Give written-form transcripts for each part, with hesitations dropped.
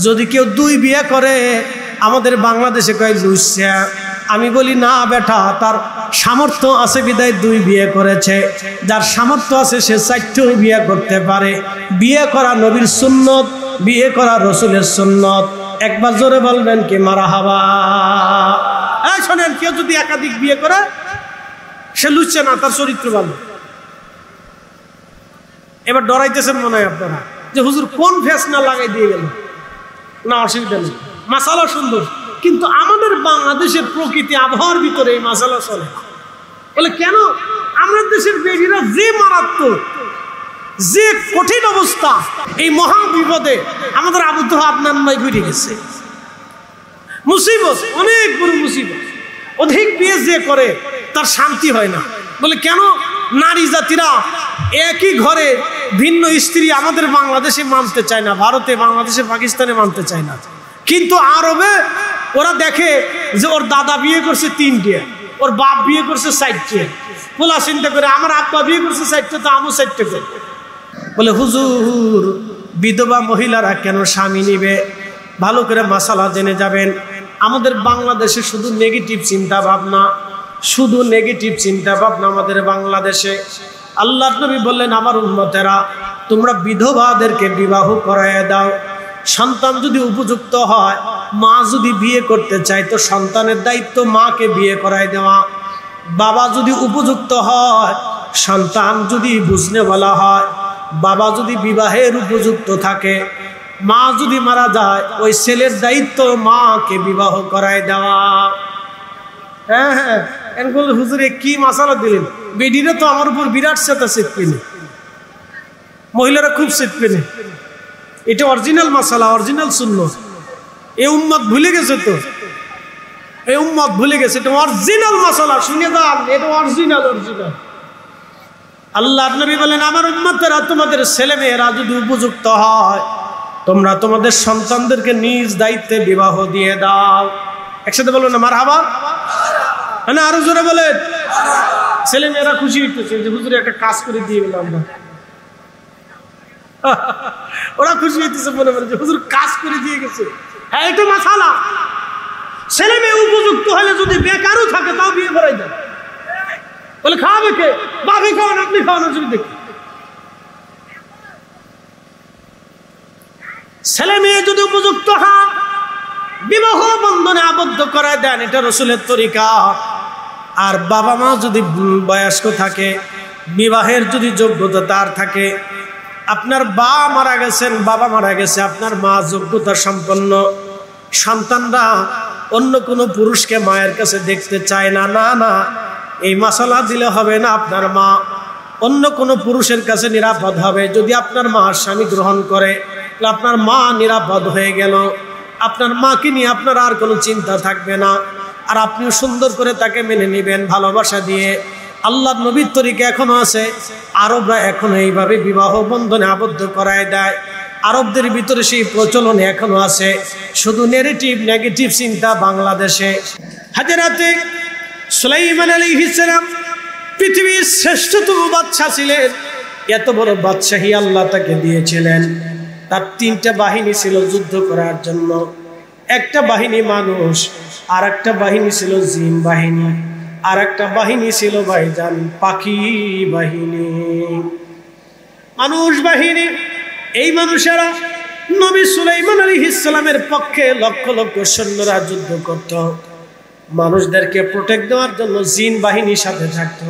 যদি কেউ 2 বিয়ে করে আমাদের বাংলাদেশে কয় লুচ্ছা। আমি বলি না বেটা, তার সামর্থ্য আছে বিদায় 2 বিয়ে করেছে। যার সামর্থ্য আছে সে 4টি বিয়ে করতে পারে। বিয়ে করা নবীর সুন্নত, বিয়ে করা রসুলের সুন্নত। একবার জোরে বলবেন কি মারহাবা। এই শোনেন, কেউ যদি একাধিক বিয়ে করে সে লুচ্ছা না, তার চরিত্র ভালো। এবার ডরাইতেছেন মনে হয় আপনারা যে হুজুর কোন ফেস না লাগাই দিয়ে গেল। না, অসুবিধা নেই, মাসালা সুন্দর, কিন্তু আমাদের বাংলাদেশের প্রকৃতি আবহাওয়ার ভিতরে এই মাসালা চলে। বলে কেন? আমাদের দেশের বেডিরা যে মারাত্মক, যে কঠিন অবস্থা, এই মহা বিপদে আমাদের আবু তো আপনার নয় ঘুরে গেছে। মুসিবত, অনেক বড় মুসিবত। অধিক বিয়ে যে করে তার শান্তি হয় না। বলে কেন? নারী জাতিরা একই ঘরে ভিন্ন স্ত্রী আমাদের বাংলাদেশে মানতে চায় না, ভারতে, বাংলাদেশে, পাকিস্তানে মানতে চায় না। কিন্তু আরবে ওরা দেখে যে ওর দাদা বিয়ে করছে 3টে, ওর বাপ বিয়ে করছে 4টে। পোলা চিন্তা করে আমার আব্বা বিয়ে করছে 4টে, তো আমও 4টে করে। বলে হুজুর বিধবা মহিলারা কেন স্বামী নিবে? ভালো করে মাসালা জেনে যাবেন। আমাদের বাংলাদেশে শুধু নেগেটিভ চিন্তা ভাবনা, শুধু নেগেটিভ চিন্তা ভাবনা আমাদের বাংলাদেশে। আল্লাহর নবী বললেন, আমার উম্মতেরা তোমরা বিধবাদেরকে বিবাহ করায় দাও। সন্তান যদি উপযুক্ত হয়, মা যদি বিয়ে করতে চায় তো সন্তানের দায়িত্ব মাকে বিয়ে করায় দেওয়া। বাবা যদি উপযুক্ত হয়, সন্তান যদি বুঝনে বলা হয়, বাবা যদি বিবাহের উপযুক্ত থাকে, মা যদি মারা যায় ওই ছেলের দায়িত্ব মাকে বিবাহ করায় দেওয়া। হ্যাঁ হ্যাঁ, হুজুরে কি মাসালা দিলেন? বেডিরা তো আমার উপর বিরাট সেতা শিখবেনি, মহিলারা খুব শিখবেনি। এটা অরিজিনাল মাসালা, অরিজিনাল সুন্নাত। এই উম্মত ভুলে গেছে, তো এই উম্মত ভুলে গেছে। এটা অরিজিনাল মাসালা, শুনে যান, এটা অরিজিনাল। আল্লাহর নবী বলেন, আমার উম্মতেরা তোমাদের ছেলে মেয়েরা যদি উপযুক্ত হয়, তোমরা তোমাদের সন্তানদেরকে নিজ দায়িত্বে বিবাহ দিয়ে দাও। একসাথে বলুন না মারহাবা। না, আরো জোরে বলেন। ছেলে মেয়েরা খুশি হইতেছে যে হুজুরে একটা কাজ করে দিয়ে গেলাম আমরা। ওরা খুশি হইতেছে মনে মনে যে হুজুর কাজ করে দিয়ে গেছে। হ্যাঁ, এটা মাসালা। ছেলে মেয়ে উপযুক্ত হলে যদি বেকারও থাকে তাও বিয়ে করাই দেয়। বলে খাওয়াবে কে? বাপে খাওয়ান, আপনি খাওয়ানোর জন্য দেখি। ছেলে মেয়ে যদি উপযুক্ত হয়, বিবাহ বন্ধনে আবদ্ধ করায় দেন, এটা রসুলের তরিকা। আর বাবা মা যদি বয়স্ক থাকে, বিবাহের যদি যোগ্যতা তার থাকে, আপনার বাবা মারা গেছেন, বাবা মারা গেছে, আপনার মা যোগ্যতা সম্পন্ন, সন্তানরা অন্য কোনো পুরুষকে মায়ের কাছে দেখতে চায় না। না না, এই মাসালা দিলে হবে না। আপনার মা অন্য কোনো পুরুষের কাছে নিরাপদ হবে। যদি আপনার মা স্বামী গ্রহণ করে, আপনার মা নিরাপদ হয়ে গেল। আপনার মাকে নিয়ে আপনার আর কোনো চিন্তা থাকবে না। আর আপনিও সুন্দর করে তাকে মেনে নেবেন ভালোবাসা দিয়ে। আল্লাহর নবীর তরিকা এখনো আছে। আরবরা এখনো এইভাবে বিবাহ বন্ধনে আবদ্ধ করায় দেয়। আরবদের ভিতরে সেই প্রচলন এখনো আছে। শুধু নেগেটিভ চিন্তা বাংলাদেশে। হযরতে সুলাইমান আলাইহিস সালাম পৃথিবীর শ্রেষ্ঠতম বাদশা ছিলেন। এত বড় বাদশাহী আল্লাহ তাকে দিয়েছিলেন। তার 3টা বাহিনী ছিল যুদ্ধ করার জন্য। একটা বাহিনী মানুষ, আর একটা বাহিনী ছিল জিন বাহিনী, আর একটা বাহিনী ছিল ভাইজান পাখি বাহিনী। মানুষ বাহিনী, এই মানুষেরা নবী সুলাইমান আলাইহিস সালামের পক্ষে লক্ষ লক্ষ সৈন্যরা যুদ্ধ করত। মানুষদেরকে প্রোটেক্ট দেওয়ার জন্য জিন বাহিনীর সাথে থাকত।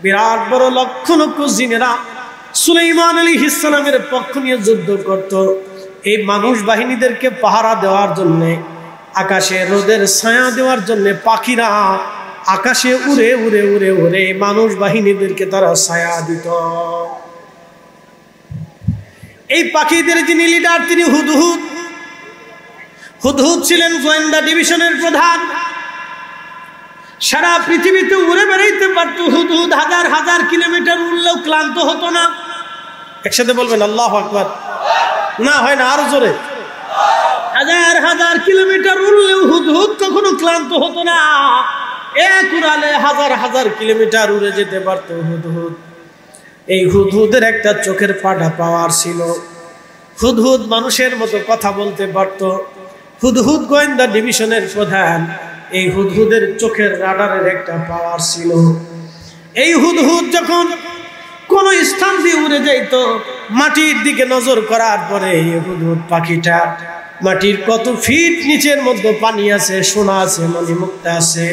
বিরাট বড় লক্ষ লক্ষ জিনেরা সুলাইমান আলাইহিস সালামের পক্ষ নিয়ে যুদ্ধ করত। এই মানুষ বাহিনীদেরকে পাহারা দেওয়ার জন্য, আকাশে রোদের ছায়া দেওয়ার জন্য পাখিরা আকাশে উড়ে উড়ে উড়ে উড়ে মানুষ বাহিনীদেরকে তারা ছায়া দিত। এই পাখিদের যিনি লিডার, তিনি হুদহুদ। হুদহুদ ছিলেন গোয়েন্দা ডিভিশনের প্রধান। সারা পৃথিবীতে উড়ে বেড়াইতে পারত হুদহুদ। হাজার হাজার কিলোমিটার উড়লেও ক্লান্ত হতো না। একসাথে বলবেন আল্লাহু আকবার। না হয় না, আরো জোরে। হাজার হাজার কিলোমিটার উড়লেও হুদহুদ কখনো ক্লান্ত হতো না। এক উড়ালে হাজার হাজার কিলোমিটার উড়ে যেতে পারত হুদহুদ। এই হুদহুদের একটা চোখের পাটা পাওয়ার ছিল। হুদহুদ মানুষের মতো কথা বলতে পারত। হুদহুদ গোয়েন্দা ডিভিশনের প্রধান। এই হুদহুদের চোখের রাডারের একটা পাওয়ার ছিল। এই হুদহুদ যখন কোন স্থান দিয়ে উড়ে যাইত, মাটির দিকে নজর করার পরে এই হুদহুদ পাখিটা মাটির কত ফিট নিচের মধ্যে পানি আছে, সোনা আছে, মণিমুক্তা আছে,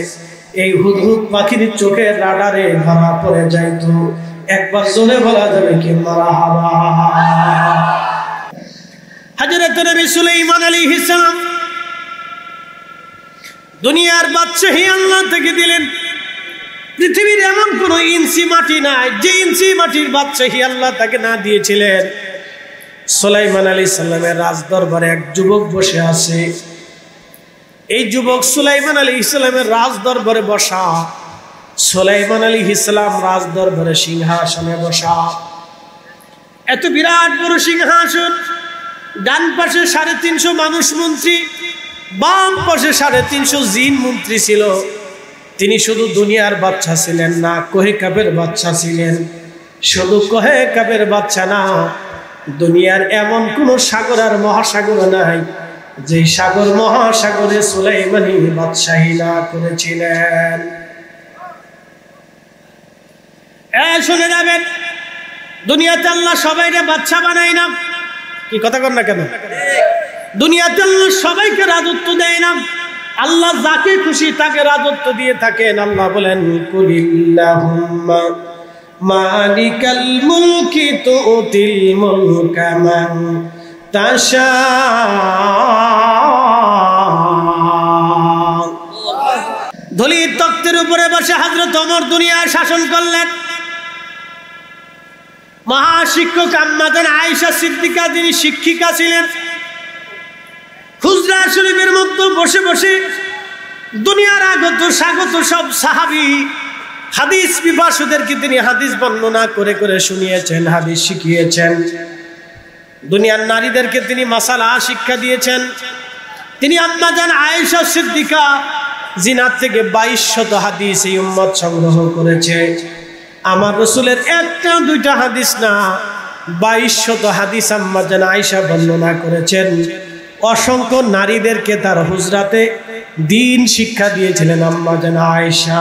এই হুদহুদ পাখির চোখের রাডারে ধরা পড়ে যাইত। একবার জোরে বলা যাবে কি মারহাবা। হযরত নবী সুলাইমান আলাইহিস সালাম দুনিয়ার বাদশাহী আল্লাহ থেকে দিলেন। পৃথিবীর এমন কোন ইঞ্চি মাটি নাই যে ইঞ্চি মাটির বাদশাহী আল্লাহ তাকে না দিয়েছিলেন। সুলাইমান আলাইহিস সালামের রাজ দরবারে এক যুবক বসে আছে। এই যুবক সুলাইমান আলাইহিস সালামের রাজ দরবারে বসা। সুলাইমান আলাইহিস সালাম রাজ দরবারে সিংহাসনে বসা। এত বিরাট বড় সিংহাসন, ডান পাশে 350 মানুষ মন্ত্রী, বাম পাশে 350 জিন মন্ত্রী ছিল। তিনি শুধু দুনিয়ার বাদশা ছিলেন না, কোহেকাবের বাদশা ছিলেন। শুধু কোহেকাবের বাদশা না, দুনিয়ার এমন কোন সাগর আর মহাসাগর নাই যে সাগর মহাসাগরে সুলাইমানি বাদশাহী না করেছিলেন। শুনে যাবেন, দুনিয়াতে আল্লাহ সবাইকে বাদশা বানায় না। কি কথা কর না কেন? দুনিয়াতে আল্লাহ সবাইকে রাজত্ব দেয় না। আল্লাহ যাকে খুশি তাকে রাজত্ব দিয়ে থাকেন। আল্লাহ বলেন, কুলিল্লাহুম্মা মালিকাল মুলকি তুতিল মুলকা মান তাশা। ধলির তখ্তের উপরে বসে হযরত ওমর দুনিয়া শাসন করলেন। মহাশিক্ষক আম্মা জান আয়েশা সিদ্দিকা, যিনি শিক্ষিকা ছিলেন, হুজরা শরীফের মধ্যে বসে বসে দুনিয়ার আগত স্বাগত সব সাহাবী হাদিস বিভাষকদেরকে তিনি হাদিস বর্ণনা করে করে শুনিয়েছেন, হাদিস শিখিয়েছেন। দুনিয়ার নারীদেরকে তিনি মাসালা শিক্ষা দিয়েছেন। তিনি আম্মা জান আয়েশা সিদ্দিকা, জিনার থেকে 2200 হাদিস এই উম্মত সংগ্রহ করেছে। আমার রাসূলের একটা দুইটা হাদিস না, 2200 হাদিস আম্মা জান আয়েশা বর্ণনা করেছেন। অসংখ্য নারীদেরকে তার হুজরাতে দ্বীন শিক্ষা দিয়েছিলেন আম্মা জান আয়েশা।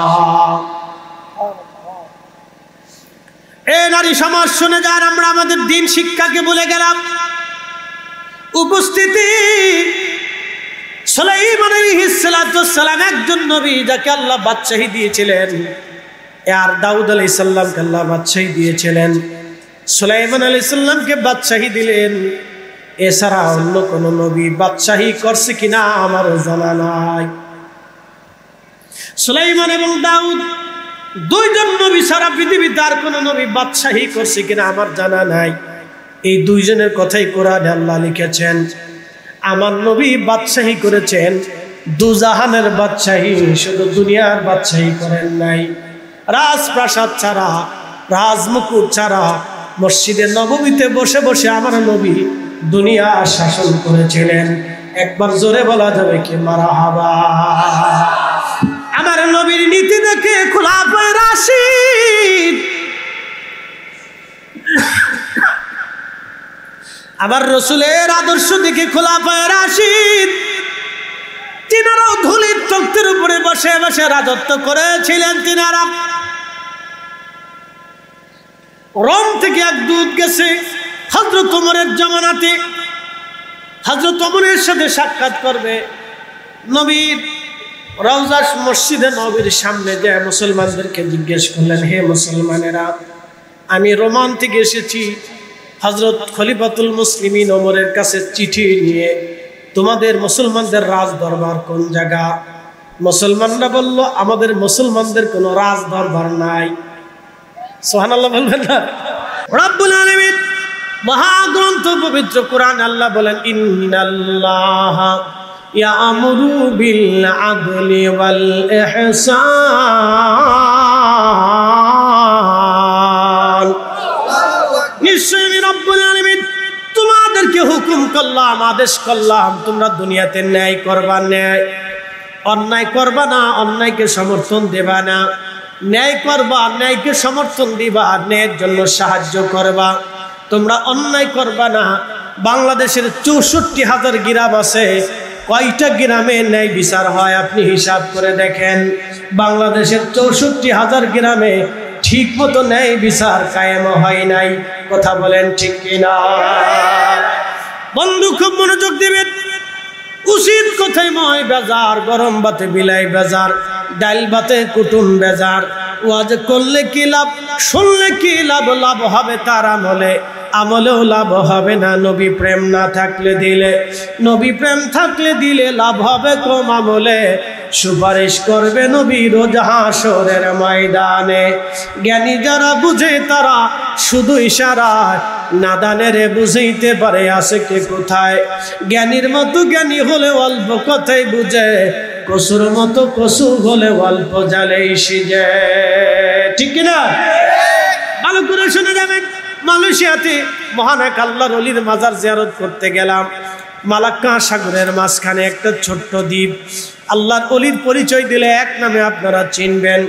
এ নারী সমাজ শুনে যান, আমরা আমাদের দ্বীন শিক্ষাকে ভুলে গেলাম। উপস্থিতি, সুলাইমান আলাইহিস সালাম একজন নবী যাকে আল্লাহ বাদশাহী দিয়েছিলেন। আর দাউদ আলাইহিস সালামকে আল্লাহ বাদশাহী দিয়েছিলেন। সুলাইমান আলাইহিস সালামকে বাদশাহী দিলেন। এছাড়া অন্য কোন নবী বাদশাহী করছে কিনা আমার জানা নাই। সুলাইমান এবং দাউদ দুইজন নবী সারা পৃথিবীতে আর কোন নবী বাদশাহী করছে কিনা আমার জানা নাই। এই দুইজনের কথাই কোরআনে আল্লাহ লিখেছেন। আমার নবী বাদশাহী করেছেন, দুজাহানের বাদশাহী, শুধু দুনিয়ার বাদশাহী করেন নাই। রাজপ্রাসাদ ছাড়া, রাজমুকুট ছাড়া মসজিদে নববীতে বসে বসে আমার নবী দুনিয়া শাসন করেছিলেন। একবার জোরে বলা যাবে কি মারহাবা। আমার নবীর নীতি দেখে খুলাফায়ে রাশিদ, আমার রাসূলের আদর্শ দেখে খুলাফায়ে রাশিদ তিনারাও ধুলির তখ্তের উপরে বসে বসে রাজত্ব করেছিলেন। তিনারা রোম থেকে এক দূত গেছে হযরত ওমরের জামানাতে। হযরত ওমরের সাথে সাক্ষাৎ করবে। নবীর রওজা মসজিদে নবীর সামনে যায় মুসলমানদেরকে জিজ্ঞেস করলেন, হে মুসলমানেরা, আমি রোমান থেকে এসেছি হযরত খলিফাতুল মুসলিমিন ওমরের কাছে চিঠি নিয়ে। তোমাদের মুসলমানদের রাজ দরবার কোন জায়গা? মুসলমানরা বলল, আমাদের মুসলমানদের কোনো রাজ দরবার নাই। সুবহানাল্লাহ বলবেন না? রব্বুল আলামিন মহাগ্রন্থ পবিত্র কোরআন আল্লাহ বলেন, ইন্নাল্লাহা ইয়ামুরু বিল আদলি ওয়াল ইহসান। নিশ্চয়ই আমি রব্বুল আলামিন তোমাদেরকে হুকুম করলাম, আদেশ করলাম, তোমরা দুনিয়াতে ন্যায় করবা। ন্যায়, অন্যায় করবা না, অন্যায়কে সমর্থন দেবা না। ন্যায় করবা, ন্যায়কে সমর্থন দিবা, ন্যায়ের জন্য সাহায্য করবা। তোমরা অন্যায় করবা না, বাংলাদেশের ৬৪,০০০ গ্রাম আছে, কয়টা গ্রামে ন্যায় বিচার হয় আপনি হিসাব করে দেখেন। বাংলাদেশের ৬৪,০০০ গ্রামে ঠিক মতো ন্যায় বিচার কায়েম হয় নাই। কথা বলেন ঠিক কিনা? বন্ধু খুব মনোযোগ দিবেন। উচিত কথাই ময় বেজার, গরম ভাতে বিলাই বেজার, ডাল ভাতে কুটুম বেজার। ওয়াজ করলে কি লাভ, শুনলে কি লাভ? লাভ হবে তার আমলে, আমলেও লাভ হবে না নবী প্রেম না থাকলে দিলে। নবী প্রেম থাকলে দিলে লাভ হবে কম আমলে। সুপারিশ করবে নবী রোজ হাসরের ময়দানে। জ্ঞানী যারা বুঝে তারা শুধু ইশারায়, নাদানের বুঝাইতে পারে আছে কে কোথায়। জ্ঞানীর মতো জ্ঞানী হলে অল্প কথাই বুঝে, কসুর মতো কসু হলে অল্প জালেই সিজে। ঠিক কিনা? ভালো করে শুনে যাবেন। মালয়েশিয়াতে মহান এক আল্লাহর ওলির মাজার জিয়ারত করতে গেলাম। মালাক্কা সাগরের মাঝখানে একটা ছোট্ট দ্বীপ। আল্লাহর ওলির পরিচয় দিলে এক নামে আপনারা চিনবেন।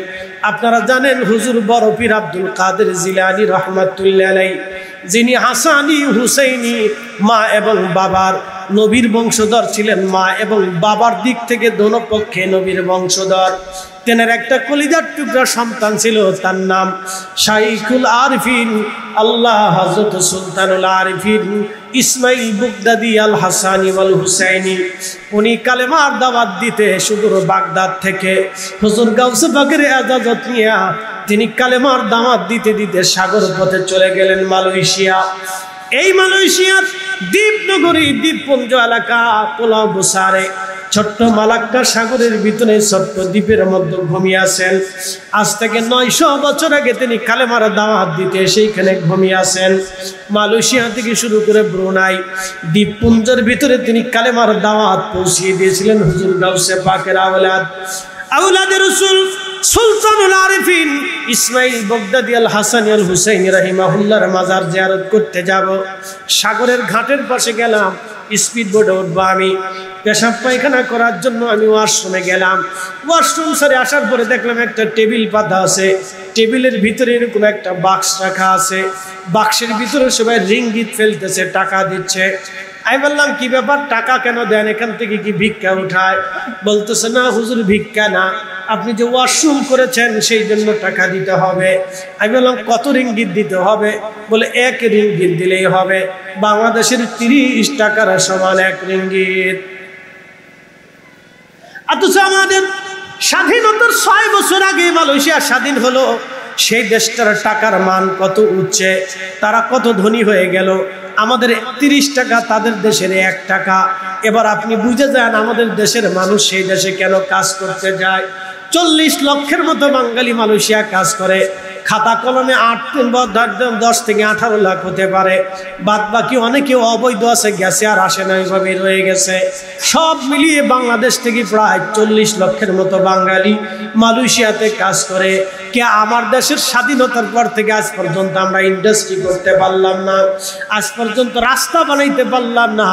আপনারা জানেন হুজুর বড় পীর আব্দুল কাদের জিলানী রহমাতুল্লাহ আলাইহি, যিনি হাসানি হুসাইনি মা এবং বাবার নবীর বংশধর ছিলেন। মা এবং বাবার দিক থেকে দোনো পক্ষে নবীর বংশধর। তেনার একটা কলিজার টুকরা সন্তান ছিল, তার নাম শাইখুল আরিফিন আল্লাহ হযরত সুলতানুল আরিফিন ইসমাইল বুগদাদি আল হাসানি ওয়াল হুসাইনি। উনি কালেমার দাওয়াত দিতে সুদূর বাগদাদ থেকে হুজুর গাউসে পাকের ইজাজত নিয়ে তিনি কালেমার দাওয়াত দিতে দিতে সাগর পথে চলে গেলেন মালয়েশিয়া। এই মালয়েশিয়ার দ্বীপনগরী দ্বীপপুঞ্জ এলাকা পোলাও বুসারে ছোট্ট মালাক্কা সাগরের ভিতরে ছোট্ট দ্বীপের মধ্যে ঘুমিয়ে আছেন। আজ থেকে ৯০০ বছর আগে তিনি কালেমার দাওয়াত দিতে সেইখানে ঘুমিয়ে আছেন। মালয়েশিয়া থেকে শুরু করে ব্রুনাই দ্বীপপুঞ্জের ভিতরে তিনি কালেমার দাওয়াত পৌঁছিয়ে দিয়েছিলেন হুজুর গাউসে পাকের আওলাদে রাসূল সুলতানুল আরিফিন ইসমাইল বগদাদি আল হাসানি আল হুসাইনি রাহিমাহুল্লাহর মাজার জিয়ারত করতে যাব। সাগরের ঘাটের পাশে গেলাম, স্পিড বোটে উঠবো আমি। পেশাব পায়খানা করার জন্য আমি ওয়াশরুমে গেলাম। ওয়াশরুম সারে আসার পরে দেখলাম একটা টেবিল পাতা আছে। টেবিলের ভিতরে এরকম একটা বাক্স রাখা আছে। বাক্সের ভিতরে সবাই রিঙ্গিত ফেলতেছে, টাকা দিচ্ছে। আমি বললাম কি ব্যাপার, টাকা কেন দেন? এখান থেকে কি ভিক্ষা উঠায়? বলতেছে না হুজুর, ভিক্ষা না, আপনি যে ওয়াশরুম করেছেন সেই জন্য টাকা দিতে হবে। আমি বললাম কত রিঙ্গিত দিতে হবে? বলে 1 রিঙ্গিত দিলেই হবে। বাংলাদেশের 30 টাকার সমান 1 রিঙ্গিত। অথচ আমাদের স্বাধীনতার 6 বছর আগে মালয়েশিয়া স্বাধীন হলো। সেই দেশটার টাকার মান কত উচ্চে, তারা কত ধনী হয়ে গেল। আমাদের 30 টাকা, তাদের দেশের 1 টাকা। এবার আপনি বুঝে যান আমাদের দেশের মানুষ সেই দেশে কেন কাজ করতে যায়। 40 লক্ষের মতো বাঙালি মালয়েশিয়া কাজ করে। খাতা কলমে 10 থেকে 18 লাখ হতে পারে। বাদ বাকি অনেকে অবৈধ আছে, গেছে আর আসে না, এইভাবে রয়ে গেছে। সব মিলিয়ে বাংলাদেশ থেকে প্রায় 40 লক্ষের মতো বাঙালি মালয়েশিয়াতে কাজ করে। কে আমার দেশের স্বাধীনতার পর থেকে আজ পর্যন্ত আমরা ইন্ডাস্ট্রি করতে পারলাম না, আজ পর্যন্ত রাস্তা বানাইতে পারলাম না।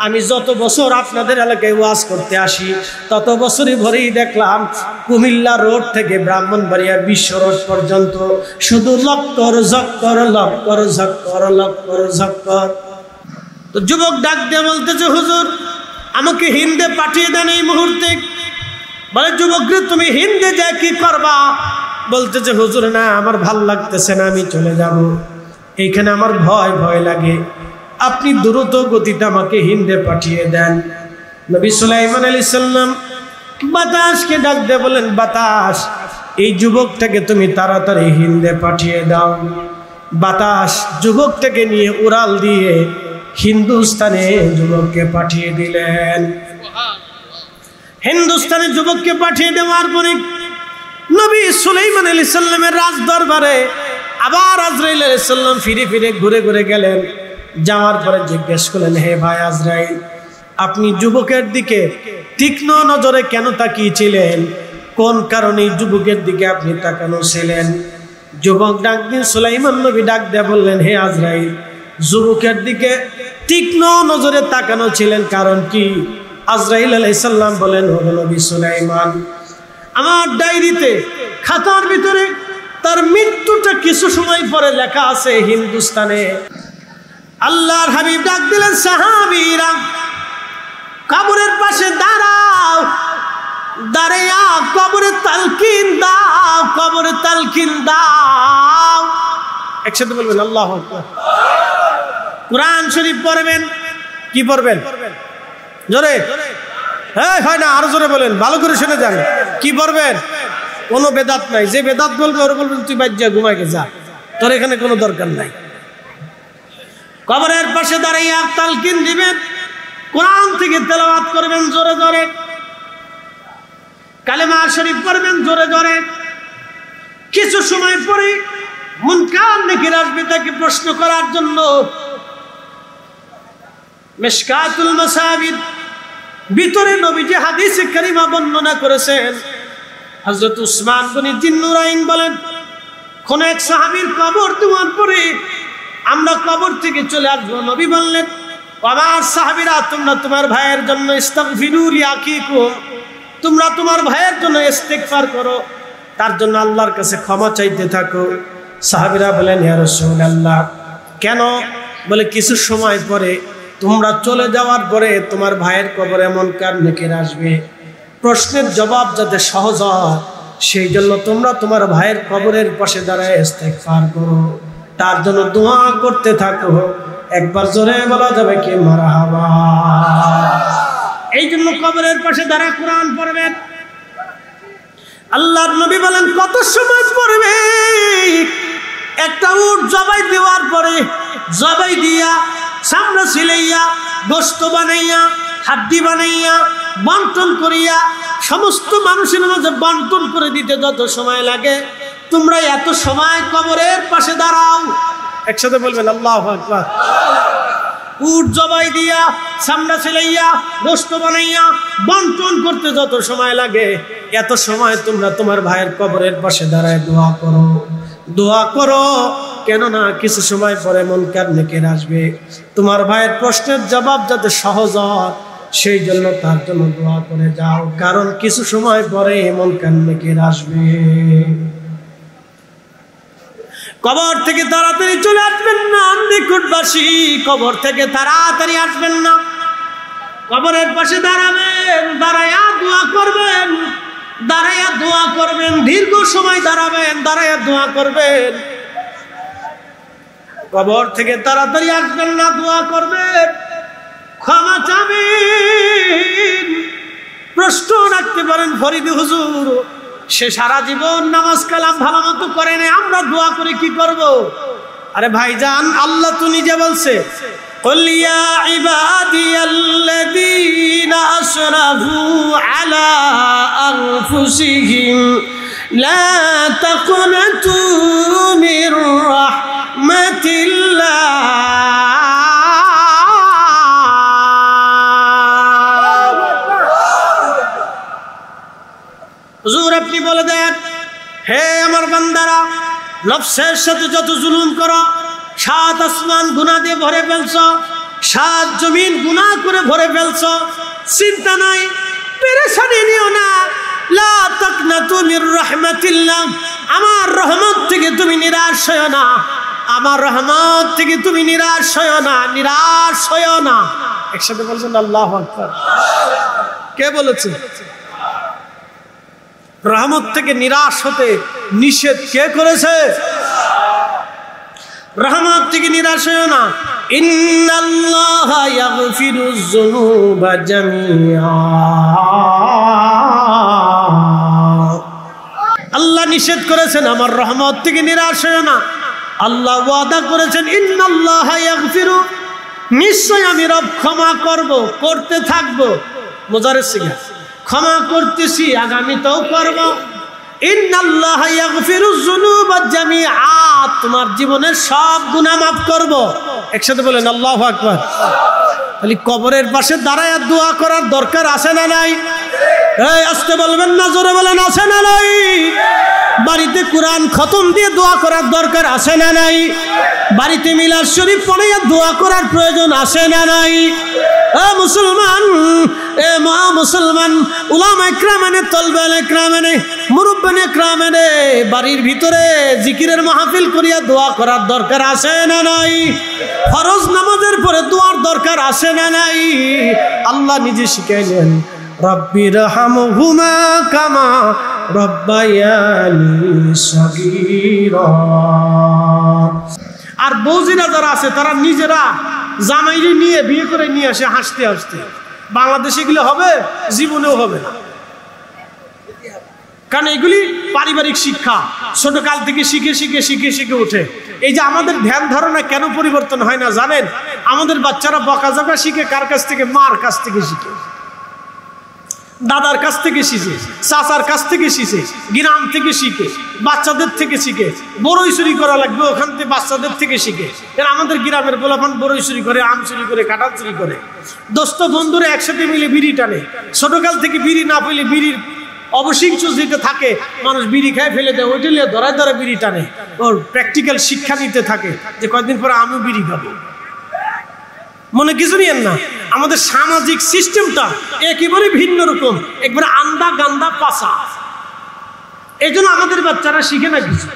আমি যত বছর আপনাদের এলাকায় ওয়াজ করতে আসি তত বছরই ভরেই দেখলাম কুমিল্লা রোড থেকে ব্রাহ্মণবাড়িয়া বিশ্ব রোড পর্যন্ত শুধু লক্কর ঝক্কর লক্কর ঝক্কর লক্কর ঝক্কর। তো যুবক ডাক দিয়ে বলতেছে হুজুর আমাকে হিন্দে পাঠিয়ে দেন এই মুহূর্তে। বলে যুবক রে তুমি হিন্দে যা কি করবা? বলতেছে হুজুর না, আমার ভাল লাগতেছে না, আমি চলে যাব। এইখানে আমার ভয় ভয় লাগে, আপনি দ্রুত গতিতে আমাকে হিন্দে পাঠিয়ে দেন। নবী সুলাইমান আলাইহিস সালাম বাতাসকে ডাক দিয়ে বলেন বাতাস এই যুবকটাকে তুমি তাড়াতাড়ি হিন্দে পাঠিয়ে দাও। বাতাস যুবকটাকে নিয়ে উড়াল দিয়ে হিন্দুস্তানে যুবককে পাঠিয়ে দিলেন। হিন্দুস্তানে যুবককে পাঠিয়ে দেওয়ার পরে নবী সুলাইমান আলাইহিস সালামের রাজ দরবারে আবার আজরাইল আলাইহিস সালাম ফিরে ফিরে ঘুরে ঘুরে গেলেন। যাওয়ার পরে জিজ্ঞেস করলেন হে ভাই আজরাইল, আপনি যুবকের দিকে তীক্ষ্ণ নজরে কেন তাকিয়েছিলেন? কোন কারণে যুবকের দিকে আপনি তাকানো ছিলেন? যুবক ডাক দিয়ে সুলাইমান নবী ডাক দিয়ে বললেন হে আজরাইল, যুবকের দিকে তীক্ষ্ণ নজরে তাকানো ছিলেন কারণ কি? আজরাইল আলাইহিস সালাম বলেন ও নবী সুলাইমান, আমার ডায়েরিতে খাতার ভিতরে তার মৃত্যুটা কিছু সময় পরে লেখা আছে হিন্দুস্তানে। আল্লাহর হাবিব ডাক দিলেন, সাহাবীরা কবরের পাশে দাঁড়াও, দাঁড়াইয়া কবরে তালকিন দাও, কবরে তালকিন দাও। একসাথে বলবেন আল্লাহু আকবার। কুরআন শরীফ পড়বেন, কি পড়বেন? জোরে হয় না, আরো জোরে বলেন, ভালো করে শুনে যান। কি পড়বেন? কোনো বেদাত নাই। যে বেদাত বলবে ওরা বলবেন তুই বাইর যা, ঘুমাইকে যা, তোর এখানে কোনো দরকার নাই। কবরের পাশে দাঁড়াইয়া তালকিন দিবেন, কোরআন থেকে তেলাওয়াত করবেন জোরে জোরে, কালেমা শরীফ পড়বেন জোরে জোরে। কিছু সময় পরে মুনকার নাকির আসবে তাকে প্রশ্ন করার জন্য। মিশকাতুল মাসাবির ভিতরে নবীজি হাদিসে কারিমা বর্ণনা করেছেন। হযরত উসমান গনি জিন্নুরাইন বলেন, কোন এক সাহাবীর কবর দেওয়ার পরে আমরা কবর থেকে চলে আসবো। নবী বললেন, আমার সাহাবীরা তোমরা তোমার ভাইয়ের জন্য ইস্তাগফিরু লিআকিকুম, তোমরা তোমার ভাইয়ের জন্য ইস্তিগফার করো, তার জন্য আল্লাহর কাছে ক্ষমা চাইতে থাকো। সাহাবীরা বলেন, ইয়া রাসূলুল্লাহ কেন? বলে কিছু সময় পরে তোমরা চলে যাওয়ার পরে তোমার ভাইয়ের কবরে এমন কার নাকির আসবে, প্রশ্নের জবাব যাতে সহজ হয় সেই জন্য তোমরা তোমার ভাইয়ের কবরের পাশে দাঁড়ায় ইস্তিগফার করো, তার জন্য দোয়া করতে থাকো। একবার জোরে বলা যাবে কি মারহাবা। এই জন্য কবরের পাশে দাঁড়া কোরআন পড়বেন। আল্লাহর নবী বলেন, কত সময় পড়বে? একটা উট জবাই দেওয়ার পরে, জবাই দিয়া চামড়া ছিলাইয়া গোশত বানাইয়া হাড্ডি বানাইয়া বন্টন করিয়া সমস্ত মানুষের মাঝে বন্টন করে দিতে যত সময় লাগে, তোমরা এত সময় কবরের পাশে দাঁড়াও। একসাথে বলবেন আল্লাহু আকবার। উট জবাই দিয়া চামড়া ছিলাইয়া গোশত বানাইয়া বন্টন করতে যত সময় লাগে, এত সময় তোমরা তোমার ভাইয়ের কবরের পাশে দাঁড়ায় দোয়া করো, দোয়া করো। কেননা কিছু সময় পরে মুনকার নাকির আসবে, তোমার ভাইয়ের প্রশ্নের জবাব যাতে সহজ হয় সেই জন্য তার জন্য দোয়া করে যাও, কারণ কিছু সময় পরে মুনকার নাকির আসবে। কবর থেকে তাড়াতাড়ি চলে আসবেন না নিকটবাসী, কবর থেকে তাড়াতাড়ি আসবেন না, কবরের পাশে দাঁড়াবেন, দাঁড়াইয়া দোয়া করবেন, দাঁড়াইয়া দোয়া করবেন, দীর্ঘ সময় দাঁড়াবেন, দাঁড়াইয়া দোয়া করবেন। কবর থেকে তাড়াতাড়ি আসবেন না, দোয়া করবেন, ক্ষমা চাবেন। প্রশ্ন রাখতে পারেন, ফরিদি হুজুর সে সারা জীবন নামাজ কালাম ভালো মতো করে না, আমরা দোয়া করে কি করব? আরে ভাইজান, আল্লাহ তো নিজে বলছে, قل يا عبادي الذين أسرفوا على أنفسهم لا تقنطوا من رحمة الله হুজুর আপনি বলে দেন, হে আমার বান্দারা, নফসের সাথে যত জুলুম করো, 7 আসমান গুনাহ দিয়ে ভরে ফেলছো, 7 জমিন গুনাহ করে ভরে ফেলছো, চিন্তা নাই, পেরেশানি নিও না। লা তাকনাতু মির রাহমাতিল্লাহ, আমার রহমত থেকে তুমি নিরাশ হয়ো না, আমার রহমত থেকে তুমি নিরাশ হয়ো না, নিরাশ হয়ো না। একসাথে বলছেন আল্লাহু আকবার। কে বলেছে? রহমত থেকে নিরাশ হতে নিষেধ কে করেছে? রহমত থেকে নিরাশ হয়ো না। ইন্নাল্লাহা ইয়াগফিরুয যুনুবা জামিআ, আল্লাহ নিষেধ করেছেন আমার রহমত থেকে নিরাশ হয়ো না। আল্লাহ ওয়াদা করেছেন, ইন্নাল্লাহা ইয়াগফিরু, নিশ্চয় আমি রব ক্ষমা করব, করতে থাকবো। মুজারের সিগা, ক্ষমা করতেছি, আগামীতেও করব। ইন্নাল্লাহা ইয়াগফিরুয যুনুবা জামিআ, তোমার জীবনের সব গুনাহ মাফ করব। একসাথে বলেন আল্লাহু আকবার। খালি কবরের পাশে দাঁড়ায় দোয়া করার দরকার আছে না নাই? এই আস্তে বলবেন না, জোরে বলেন, আছে না নাই? বাড়িতে কোরআন খতম দিয়ে দোয়া করার দরকার আছে না নাই? বাড়িতে মিলাদ শরীফ পড়ে দোয়া করার প্রয়োজন আছে না নাই? মুসলমান, এ মা মুসলমান উলামা ইকরামানে তলবেল ইকরামানে মুরব্বানে ইকরামানে বাড়ির ভিতরে জিকিরের মাহফিল করিয়া দোয়া করার দরকার আছে না নাই? ফরজ নামাজের পরে দোয়ার দরকার আছে না নাই? আল্লাহ নিজে শিখাইলেন রব্বিরহামহুমা কামা রব্বায়ানি সগীরা। আর বউজিরা যারা আছে তারা নিজেরা জামাইরে নিয়ে বিয়ে করে নিয়ে আসে হাসতে হাসতে। বাংলাদেশে এগুলো হবে? জীবনেও হবে না। কারণ এগুলি পারিবারিক শিক্ষা, ছোটকাল থেকে শিখে শিখে শিখে শিখে ওঠে। এই যে আমাদের ধ্যান ধারণা কেন পরিবর্তন হয় না জানেন? আমাদের বাচ্চারা বকাঝকা শিখে কার কাছ থেকে? মার কাছ থেকে শিখে, দাদার কাছ থেকে শিখে, চাচার কাছ থেকে শিখে, গ্রাম থেকে শিখে, বাচ্চাদের থেকে শিখে। বড়ই চুরি করা লাগবে ওখান থেকে বাচ্চাদের থেকে শিখে। কারণ আমাদের গ্রামের গোলাপান বড়ই চুরি করে, আম চুরি করে, কাঁঠাল চুরি করে। দোস্ত বন্ধুরা একসাথে মিলে বিড়ি টানে। ছোটকাল থেকে বিড়ি না পেলে বিড়ির অবশিষ্ট যেটা থাকে মানুষ বিড়ি খায় ফেলে দেয়, ওইটা নিয়ে ধরায় ধরে বিড়ি টানে। ওর প্র্যাকটিক্যাল শিক্ষা নিতে থাকে যে কয়েকদিন পরে আমিও বিড়ি খাবো। মনে কিছু নিয়েন না, আমাদের সামাজিক সিস্টেমটা একেবারে ভিন্ন রকম, একবারে আন্দা গান্দা পাশা। এই জন্য আমাদের বাচ্চারা শিখে না কিছু।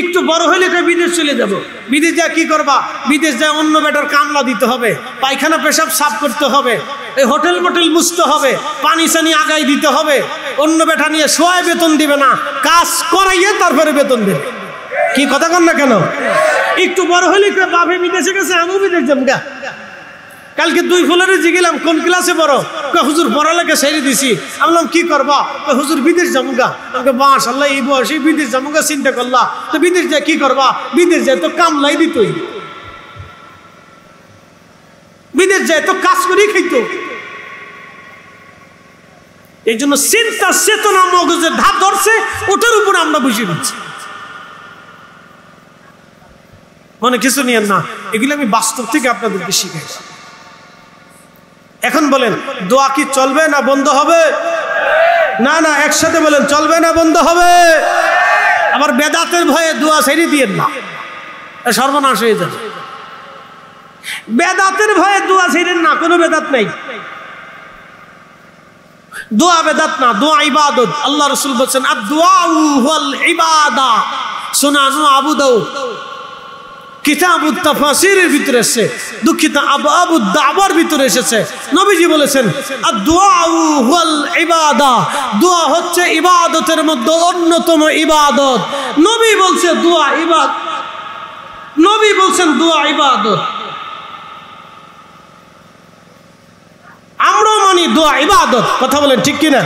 একটু বড় হলে বিদেশ চলে যাব, বিদেশ যা কি করবা? বিদেশ যায় অন্য বেটার কামলা দিতে হবে, পায়খানা পেশাব সাফ করতে হবে, এই হোটেল মোটেল মুছতে হবে, পানি সানি আগাই দিতে হবে। অন্য বেটা নিয়ে সোয়ায় বেতন দিবে না, কাজ করাইয়ে তারপরে বেতন দেবে। কি কথা কন না কেন? একটু বড় হলে বাপে বিদেশে গেছে, আমিও বিদেশ যাবো। কালকে দুই ফুলারে জিগেলাম কোন ক্লাসে পড়ো? হুজুর পড়ালেখা সেরে দিছি। আমি বললাম কি করবা? হুজুর বিদেশ যাবুগা। আমাকে মাশাআল্লাহ এই বয়সে বিদেশ যাবুগা চিন্তা করলা তো বিদেশ যায় কি করবা? বিদেশ যায় তো কামলাই দিত, বিদেশ যায় তো কাজ করেই খাইত। এই জন্য চিন্তা চেতনা মগজের ধাপ ধরছে, ওটার উপর আমরা বসে দিচ্ছি। মনে কিছু নিয়েন না, এগুলো আমি বাস্তব থেকে আপনাদেরকে শিখাইছি। এখন বলেন দোয়া কি চলবে না বন্ধ হবে? না না, একসাথে বলেন চলবে না বন্ধ হবে? আবার বেদাতের ভয়ে দোয়া ছেড়ে দিয়েন না, সর্বনাশ হয়ে যাবে। বেদাতের ভয়ে দোয়া ছেড়েন না, কোনো বেদাত নাই। দোয়া বেদাত না, দোয়া ইবাদত। আল্লাহ রাসূল বলেছেন আদ-দুআউ হুয়াল ইবাদা। সুনান আবু দাউদ কিতাবুত তাফসীরের ভিতরে এসেছে, দুঃখিত আবু দাওয়ার ভিতরে এসেছে। নবীজি বলেছেন আদ-দুআউ হুয়াল ইবাদা, দোয়া হচ্ছে ইবাদতের মধ্যে অন্যতম ইবাদত। নবী বলছে দোয়া ইবাদত, নবী বলছেন দোয়া ইবাদত। আমরাও মানি দোয়া ইবাদত, কথা বলেন ঠিক কিনা?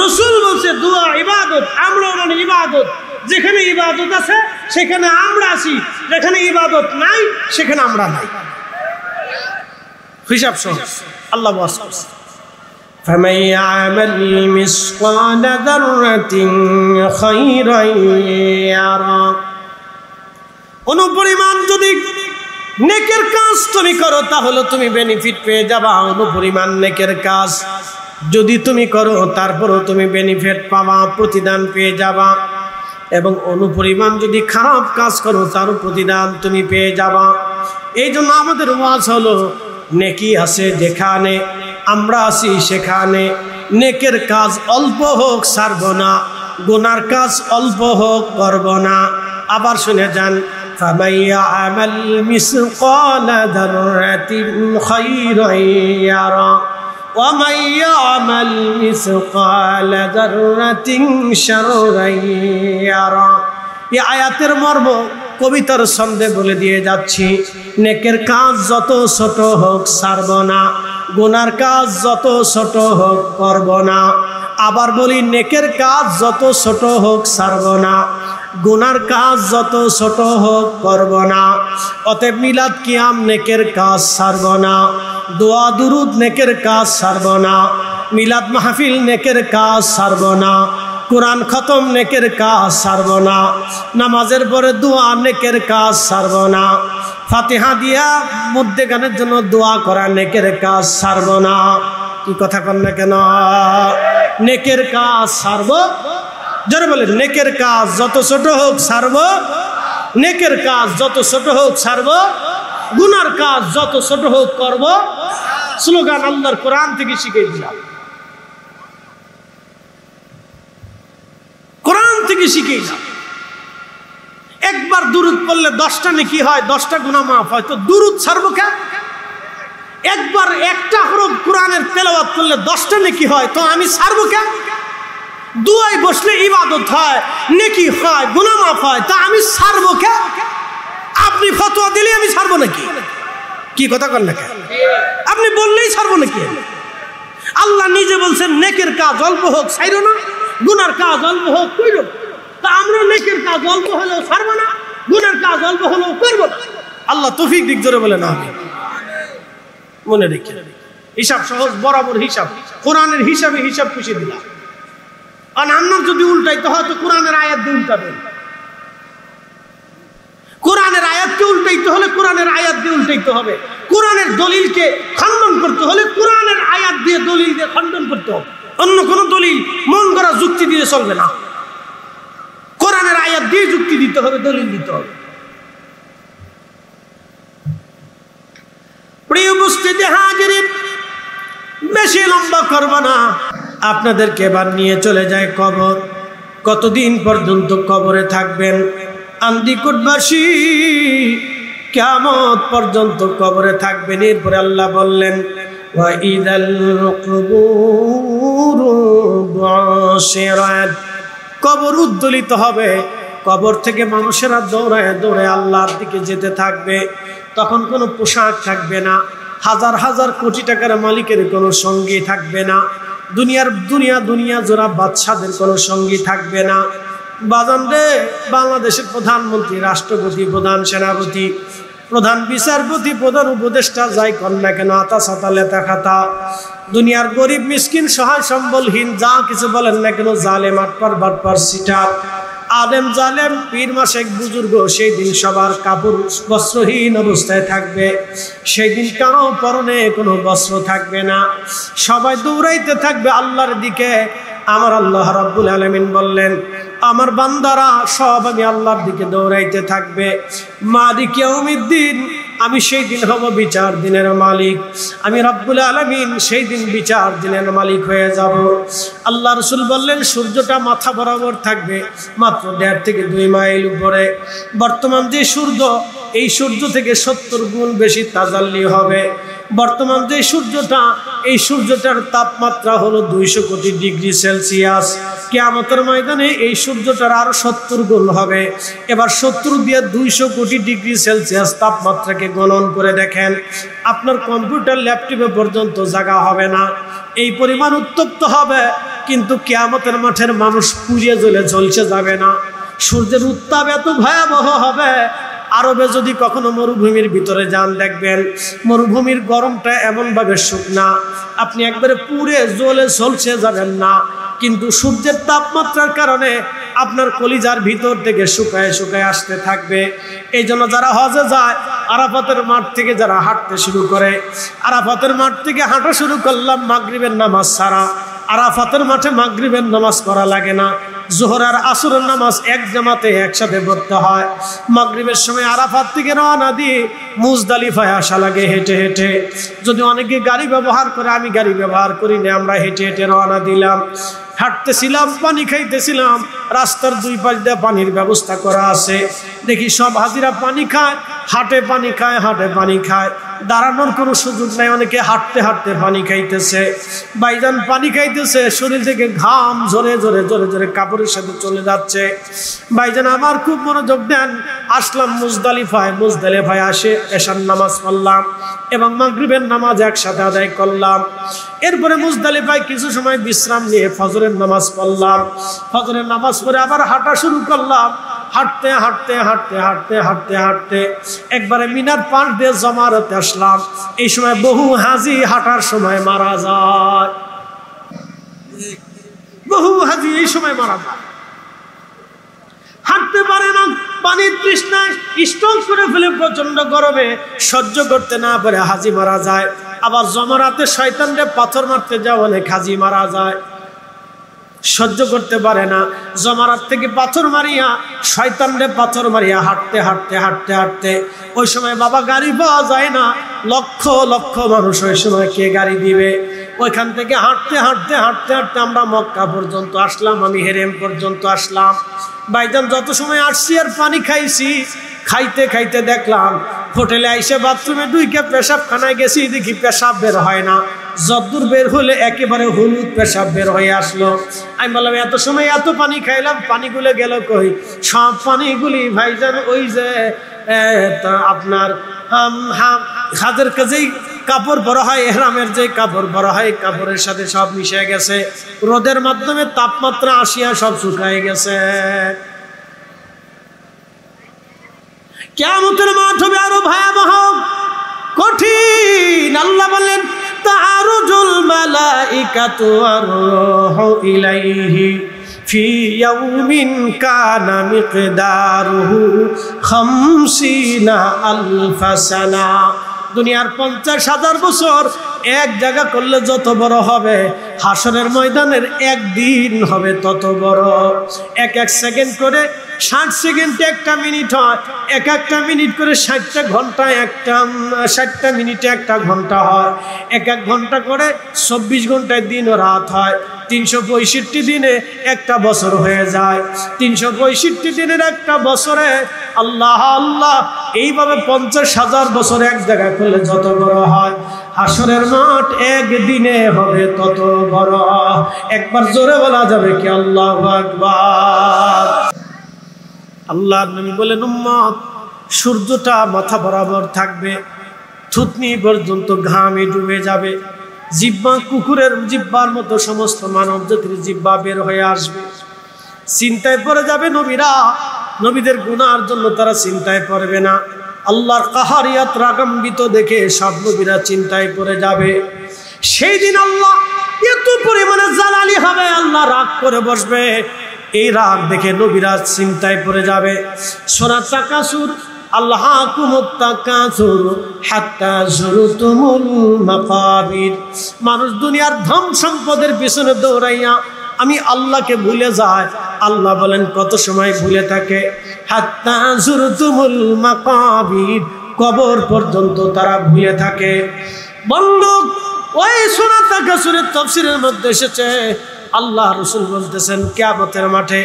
রাসূল বলছে দোয়া ইবাদত, আমরাও মানি ইবাদত। যেখানে ইবাদত আছে সেখানে আমরা আছি, যেখানে ইবাদত নাই সেখানে আমরা নাই। হিসাব সহজ। আল্লাহ বলেন فَمَن يَعْمَلْ مِثْقَالَ ذَرَّةٍ خَيْرًا يَرَهُ। অনুপরিমাণ যদি নেকের কাজ তুমি করো তাহলে তুমি বেনিফিট পেয়ে যাবা। অনুপরিমাণ নেকের কাজ যদি তুমি করো তারপরও তুমি বেনিফিট পাবা, প্রতিদান পেয়ে যাবা। এবং অনুপরিমাণ যদি খারাপ কাজ করো তারও প্রতিদান তুমি পেয়ে যাবা। এই জন্য আমাদের ওয়াজ হলো নেকি আছে যেখানে, আমরা আছি সেখানে। নেকের কাজ অল্প হোক ছাড়ব না, গুনার কাজ অল্প হোক করব না। আবার শুনে যান فَمَن يَعْمَلْ مِثْقَالَ ذَرَّةٍ خَيْرًا يَرَهُ وَمَن يَعْمَلْ مِثْقَالَ ذَرَّةٍ شَرًّا يَرَهُ। এই আয়াতের মর্ম কবিতার ছন্দে বলে দিয়ে যাচ্ছি। নেকের কাজ যত ছোট হোক ছাড়ব না, গুনার কাজ যত ছোট হোক করব না। আবার বলি নেকের কাজ যত ছোট হোক ছাড়ব না, গুনার কাজ যত ছোট হোক করব না। অতএব মিলাদ কিয়াম নেকের কাজ ছাড়ব না, দোয়া দুরুদ নেকের কাজ ছাড়ব না, মিলাদ মাহফিল নেকের কাজ ছাড়ব না, কোরআন খতম নেকের কাজ ছাড়ব না, নামাজের পরে দোয়া নেকের কাজ ছাড়ব না, ফাতিহা দিয়া মধ্যে গানের জন্য দোয়া করা নেকের কাজ ছাড়ব না। কি কথা কন না কেন? নেকের কাজ ছাড়ব, যারা বলেন নেকের কাজ যত ছোট হোক ছাড়ব, নেকের কাজ যত ছোট হোক ছাড়ব, গুনার কাজ যত ছোট হোক করব। স্লোগান আল্লাহর কোরআন থেকে শিখিয়ে দিলাম, কোরআন থেকে শিখিয়ে দিলাম। একবার দুরুদ পড়লে 10টা নেকি হয়, 10টা গুনাহ মাফ হয়, তো দুরুদ ছাড়বো কেন? একবার একটা হরফ কোরআনের তেলাওয়াত করলে 10টা নেকি হয়, তো আমি ছাড়বো কেন? দুয়ায় বসলে ইবাদত হয়, নেকি হয়, গুনাহ মাফ হয়, তা আমি ছাড়বো কেন? আপনি ফতোয়া দিলে আমি ছাড়বো নাকি? কি কথা কন না কেন? আপনি বললেই ছাড়বো নাকি? আল্লাহ নিজে বলছেন নেকের কাজ অল্প হোক ছাইরো না, গুনার কাজ অল্প হোক কইরো। তা আমরা নেকের কাজ অল্প হলেও ছাড়বো না, গুনার কাজ অল্প হলেও করবো না। আল্লাহ তৌফিক দিক জোরে বলে না, আমি মনে রেখে হিসাব সহজ, বরাবর হিসাব, কোরআনের হিসাবে হিসাব খুশি দিলাম। আর আপনার যদি উল্টাইতে হয় তো কোরআনের আয়াত দিয়ে উল্টাবেন। কোরআনের আয়াতকে উল্টাইতে হলে কোরআনের আয়াত দিয়ে উল্টাইতে হবে। কোরআনের দলিলকে খণ্ডন করতে হলে কোরআনের আয়াত দিয়ে দলিল দিয়ে খণ্ডন করতে হবে। অন্য কোনো দলিল মন করা যুক্তি দিয়ে চলবে না। কোরআনের আয়াত দিয়ে যুক্তি দিতে হবে, দলিল দিতে হবে। প্রিয় উপস্থিতি হাজিরিন, বেশি লম্বা করব না, আপনাদেরকে এবার নিয়ে চলে যায় কবর। কতদিন পর্যন্ত কবরে থাকবেন? আন্দিকুটবাসী কিয়ামত পর্যন্ত কবরে থাকবেন। এরপরে আল্লাহ বললেন ওয়া ইদাল কুবুরু বুশিরাত, কবর উদ্দোলিত হবে। কবর থেকে মানুষেরা দৌড়ায় দৌড়ায় আল্লাহর দিকে যেতে থাকবে। তখন কোনো পোশাক থাকবে না, হাজার হাজার কোটি টাকার মালিকের কোনো সঙ্গী থাকবে না, দুনিয়া জোড়া বাদশাদের কোনো সঙ্গী থাকবে না। বাজান রে, বাংলাদেশের প্রধানমন্ত্রী, রাষ্ট্রপতি, প্রধান সেনাপতি, প্রধান বিচারপতি, প্রধান উপদেষ্টা যাই কর না কেন, আতা সাতা লেতা খাতা, দুনিয়ার গরিব মিসকিন সহায় সম্বলহীন যা কিছু বলেন না কেন, জালেম আটপার বাটপার সিটার, আলেম জালেম, পীর মাসেক বুজুর্গ, সেই দিন সবার কাপড় বস্ত্রহীন অবস্থায় থাকবে। সেই দিন কারো পরনে কোনো বস্ত্র থাকবে না, সবাই দৌড়াইতে থাকবে আল্লাহর দিকে। আমার আল্লাহ রাব্বুল আলামিন বললেন, আমার বান্দারা সব আমি আল্লাহর দিকে দৌড়াইতে থাকবে। মালিক ইয়াউমিদ্দিন, আমি সেই দিন হব বিচার দিনের মালিক। আমি রাব্বুল আলামিন সেই দিন বিচার দিনের মালিক হয়ে যাব। আল্লাহ রাসূল বললেন, সূর্যটা মাথা বরাবর থাকবে, মাত্র 1.5 থেকে 2 মাইল উপরে। বর্তমান যে সূর্য, এই সূর্য থেকে 70 গুণ বেশি তাজাল্লি হবে। বর্তমান যে সূর্যটা, এই সূর্যটার তাপমাত্রা হলো 200 কোটি ডিগ্রি সেলসিয়াস। কিয়ামতের ময়দানে এই সূর্যটার আরো 70 গুণ হবে। এবার 70 দিয়ে 200 কোটি ডিগ্রি সেলসিয়াস তাপমাত্রাকে গণন করে দেখেন, আপনার কম্পিউটার ল্যাপটপে পর্যন্ত জায়গা হবে না, এই পরিমাণ উত্তপ্ত হবে। কিন্তু কিয়ামতের মাঠের মানুষ পুড়িয়ে জ্বলে ঝলসে যাবে না। সূর্যের উত্তাপ এত ভয়াবহ হবে, আরবে যদি কখনো মরুভূমির ভিতরে যান, দেখবেন মরুভূমির গরমটা এমনভাবে শুকনা, আপনি একবারে পুড়ে জ্বলে ঝলসে যাবেন না। কিন্তু সূর্যের তাপমাত্রার কারণে আপনার কলিজার ভিতর থেকে শুকায় শুকায় আসতে থাকবে। এই জন্য যারা হজে যায়, আরাফাতের মাঠ থেকে যারা হাঁটতে শুরু করে, আরাফাতের মাঠ থেকে হাঁটা শুরু করলাম মাগরিবের নামাজ ছাড়া, আরাফাতের মাঠে মাগরিবের নামাজ পড়া লাগে না। যোহর আর আসরের নামাজ এক জামাতে একসাথে পড়তে হয়। মাগরিবের সময় আরাফাত থেকে রওনা দিয়ে মুজদালিফায় আসা লাগে হেঁটে হেঁটে। যদি অনেকে গাড়ি ব্যবহার করে, আমি গাড়ি ব্যবহার করি না, আমরা হেঁটে হেঁটে রওনা দিলাম। হাঁটতেছিলাম, পানি খাইতেছিলাম, রাস্তার 2 পাশ দিয়ে পানির ব্যবস্থা করা আছে। দেখি সব হাজিরা পানি খায়, হাটে পানি খায়, হাটে পানি খায়, দাঁড়ানোর কোনো সুযোগ নাই। অনেকে হাঁটতে হাঁটতে পানি খাইতেছে। ভাইজান পানি খাইতেছে, শরীর থেকে ঘাম ঝরে ঝরে ঝরে ঝরে কাপড়ের সাথে চলে যাচ্ছে। ভাইজান আমার খুব মনোযোগ দেন। আসলাম মুজদালিফায়, মুজদালিফায় আসে এশার নামাজ পড়লাম এবং মাগরিবের নামাজ একসাথে আদায় করলাম। এরপরে মুজদালিফায় কিছু সময় বিশ্রাম নিয়ে ফজরের নামাজ পড়লাম। ফজরের নামাজ পড়ে আবার হাঁটা শুরু করলাম। হাঁটতে হাঁটতে হাঁটতে হাঁটতে হাঁটতে হাঁটতে একবারে মিনার পাশ দিয়ে জমারতে আসলাম। এই সময় বহু হাজি হাঁটার সময় মারা যায়, বহু হাজি এই সময় মারা যায়, হাঁটতে পারে না, পানির তৃষ্ণায় স্ট্রোক করে ফেলে, প্রচন্ড গরমে সহ্য করতে না পারে হাজি মারা যায়। আবার জমারাতে শয়তানরে পাথর মারতে যাও, অনেক হাজি মারা যায়। সহ্য করতে পারে না। জমারাত থেকে পাথর মারিয়া, শয়তানরে পাথর মারিয়া হাঁটতে হাঁটতে হাঁটতে হাঁটতে, ওই সময় বাবা গাড়ি পাওয়া যায় না, লক্ষ লক্ষ মানুষ ওই সময় কে গাড়ি দিবে। ওইখান থেকে হাঁটতে হাঁটতে হাঁটতে হাঁটতে আমরা মক্কা পর্যন্ত আসলাম, আমি হেরেম পর্যন্ত আসলাম। ভাইজান যত সময় আসছি আর পানি খাইছি, খাইতে খাইতে দেখলাম হোটেলে আইসে বাথরুমে ঢুকে পেশাবখানায় গেছি, দেখি পেশাব বের হয় না, যদ্দূর বের হলে একেবারে হলুদ পেশাব বের হয়ে আসলো। আমি বললাম এত সময় এত পানি খাইলাম, পানিগুলো গেল কই? সব পানিগুলি ভাইজান ওই যে আপনার হাতের কাজেই কাপড় বড় হয়, এহরামের যে কাপড় বড় হয়, কাপড়ের সাথে সব মিশে গেছে, রোদের মাধ্যমে তাপমাত্রা আসিয়া সব শুকায় গেছে। কিয়ামতের মাঠ হবে আরো ভয়াবহ কঠিন। আল্লাহ বলেন তাআরুজুল মালাইকাতু ওয়ার রূহু ইলাইহি ফি ইয়াউমিন কানা মিকদারুহু 50 আলফা সানা। দুনিয়ার 50,000 বছর এক জায়গা করলে যত বড় হবে, হাসরের ময়দানের একদিন হবে তত বড়। এক এক সেকেন্ড করে 60 সেকেন্ডে একটা মিনিট হয়, এক একটা মিনিট করে 60টা ঘন্টা, একটা 60টা মিনিটে একটা ঘন্টা হয়, এক এক ঘন্টা করে 24 ঘন্টায় দিন ও রাত হয়। 365 দিনে একটা বছর হয়ে যায়। 365 দিনের একটা বছরে আল্লাহ আল্লাহ এইভাবে 50,000 বছর এক জায়গায় করলে যত বড় হয়, হাসরের মাঠ একদিনে হবে তত বড়। একবার জোরে বলা যাবে কি আল্লাহু আকবার। আল্লাহ নবী বলেন উম্মত, সূর্যটা মাথা বরাবর থাকবে, থুতনি পর্যন্ত ঘামে ডুবে যাবে, জিহ্বা কুকুরের জিহ্বার মতো সমস্ত মানব জাতির জিহ্বা বের হয়ে আসবে। চিন্তায় পড়ে যাবে নবীরা, নবীদের গুনার জন্য তারা চিন্তায় পড়বে না। আল্লাহর কাহারিয়াত রাগাম্বিত দেখে সব নবীরা চিন্তায় পড়ে যাবে। সেই দিন আল্লাহ এত পরিমাণে জালালি হবে, আল্লাহ রাগ করে বসবে। এই রাগ দেখে নবীরা চিন্তায় পড়ে যাবে। সূরা তাকাসুর, আল্লাহাকুমুত তাকাসুর হাত্তা যুরতুমুল মাকাবির। মানুষ দুনিয়ার ধন সম্পদের পিছনে দৌড়াইয়া আমি আল্লাহকে ভুলে যায়। আল্লাহ বলেন কত সময় ভুলে থাকে? হাত্তা যুরতুমুল মাকাবির, কবর পর্যন্ত তারা ভুলে থাকে। বন্ধু, ওই সূরা তাকাসুরের তাফসীরের মধ্যে এসেছে, আল্লাহ রাসূল বলতেছেন কিয়ামতের মাঠে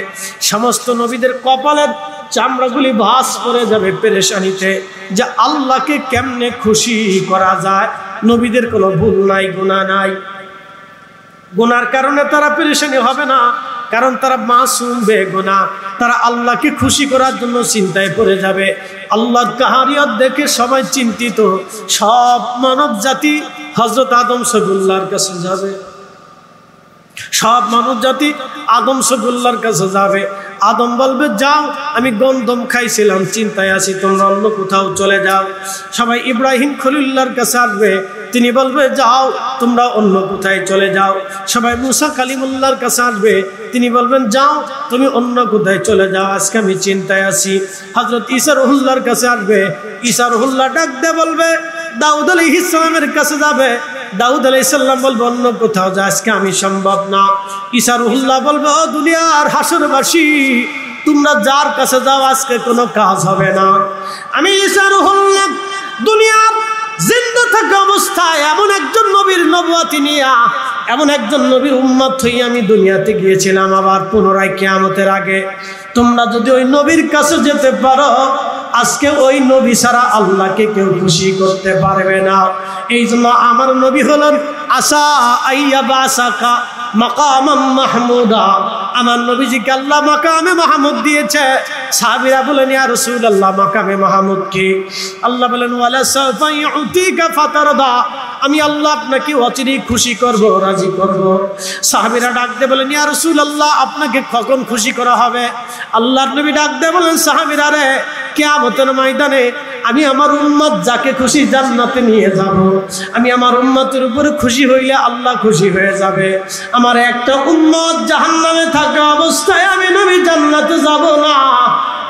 সমস্ত নবীদের কপালের চামড়াগুলি ভাঁজ করে যাবে পেরেশানিতে, যে আল্লাহকে কেমনে খুশি করা যায়। নবীদের কোনো ভুল নাই, গুনাহ নাই, গুনার কারণে তারা পেরেশানি হবে না, কারণ তারা মাসুম বেগুনাহ। তারা আল্লাহকে খুশি করার জন্য চিন্তায় পড়ে যাবে। আল্লাহর কাহারিয়ত দেখে সবাই চিন্তিত। সব মানব জাতি হযরত আদম সফিউল্লাহর কাছে যাবে, সব মানব জাতি আদম সফিউল্লাহর কাছে যাবে। আদম বলবে যাও, আমি গন্ধম খাইছিলাম, চিন্তায় আছি, তোমরা অন্য কোথাও চলে যাও। সবাই ইব্রাহিম খলিলুল্লাহর কাছে আসবে, তিনি বলবে যাও, তোমরা অন্য কোথায় চলে যাও। সবাই মুসা কালিমুল্লাহর কাছে আসবে, তিনি বলবেন যাও, তুমি অন্য কোথায় চলে যাও, আজকে আমি চিন্তায় আছি। হযরত ঈসা রুহুল্লাহর কাছে আসবে, ঈসা রুহুল্লাহ ডাক দিয়ে বলবে দাউদ আলাইহিস সালামের কাছে যাবে, দাউদ আলাইহিস সালাম বলবে অন্য কোথাও যা, আজকে আমি সম্ভব না। ঈসা রুহুল্লাহ বলবে ও দুনিয়ার হাসরবাসী, তোমরা যার কাছে যাও আজকে কোনো কাজ হবে না। আমি ঈসা রুহুল্লাহ দুনিয়ার জিন্দা থাকা অবস্থায় এমন একজন নবীর নবুয়ত নিয়া, এমন একজন নবীর উম্মত হয়ে আমি দুনিয়াতে গিয়েছিলাম, আবার পুনরায় কিয়ামতের আগে তোমরা যদি ওই নবীর কাছে যেতে পারো, আজকে ওই নবী ছাড়া আল্লাহকে কেউ খুশি করতে পারবে না। এই জন্য আমার নবী হলেন আসা আইয়া বাসাকা মাকামাম মাহমুদা। আমার নবীজিকে আল্লাহ মাকামে মাহমুদ দিয়েছে। সাহাবীরা বলেন ইয়া রাসূলুল্লাহ, মাকামে মাহমুদ কি? আল্লাহ বলেন ওয়ালা সাফা ইউতিকা ফাতারদা, আমি আল্লাহ আপনাকে অচিরেই খুশি করব, রাজি করব। সাহাবীরা ডাক দিয়ে বলেন ইয়া রাসূলুল্লাহ, আপনাকে কখন খুশি করা হবে? আল্লাহর নবী ডাক দিয়ে বলেন সাহাবীরা রে, কিয়ামতের ময়দানে আমি আমার উম্মত যাকে খুশি জান্নাতে নিয়ে যাব। আমি আমার উম্মতের উপরে খুশি হইলে আল্লাহ খুশি হয়ে যাবে। আমার একটা উম্মত জাহান্নামে থাকা অবস্থায় আমি নবী জান্নাতে যাব না।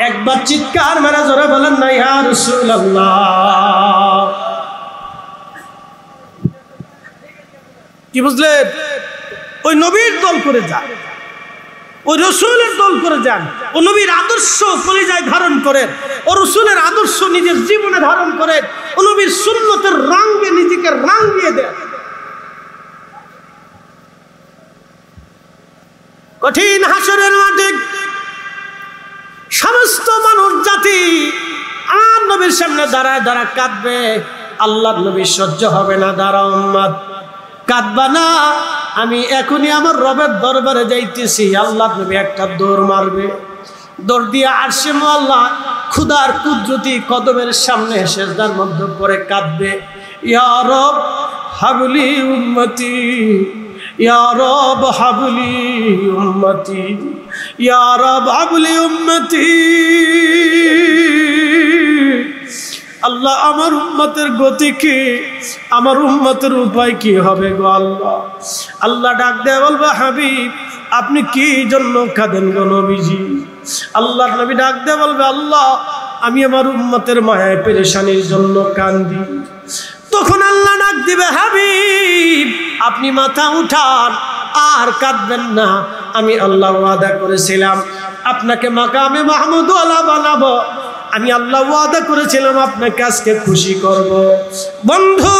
একবার চিৎকার মেরে জোরে বলেন না ইয়া রাসূলুল্লাহ। কি বুঝলেন? ওই নবীর দল করে যায়। ওই রসুলের দল করে যান, ও নবীর আদর্শ কলিজায় ধারণ করেন, ও রসুলের আদর্শ নিজের জীবনে ধারণ করেন, ও নবীর সুন্নতের রঙে নিজেকে রাঙিয়ে দেন। কঠিন হাসরের মাঠে সমস্ত মানুষ জাতি আর নবীর সামনে দাঁড়ায় দাঁড়া কাঁদবে। আল্লাহর নবী সহ্য হবে না, দাঁড়া উম্মত কাঁদবা না, আমি এখনই আমার রবের দরবারে যাইতেছি। আল্লাহর নবী একটা দৌড় মারবে, দৌড় দিয়ে আরশে মুআল্লা খুদার কুদরতি কদমের সামনে সিজদার মধ্যে পড়ে কাঁদবে, ইয়া রব হাবলি উম্মতি, ইয়া রব হাবলি উম্মতি, ইয়া রব হাবলি উম্মতি। আল্লাহ আমার উম্মতের গতি কি, আমার উম্মতের উপায় কি হবে গো আল্লাহ। আল্লাহ ডাক দেয়া বলবে, হাবিব আপনি কি জন্য কাঁদেন গো নবীজি? আল্লাহর নবী ডাক দেয়া বলবে, আল্লাহ আমি আমার উম্মতের মায়ায় পেরেশানির জন্য কান্দি। তখন আল্লাহ ডাক দিবে, হাবিব আপনি মাথা উঠান, আর কাঁদবেন না। আমি আল্লাহ ওয়াদা করেছিলাম আপনাকে মাকামে মাহমুদ ওয়ালা বানাবো, আমি আল্লাহ ওয়াদা করেছিলাম আপনাকে আজকে খুশি করব। বন্ধু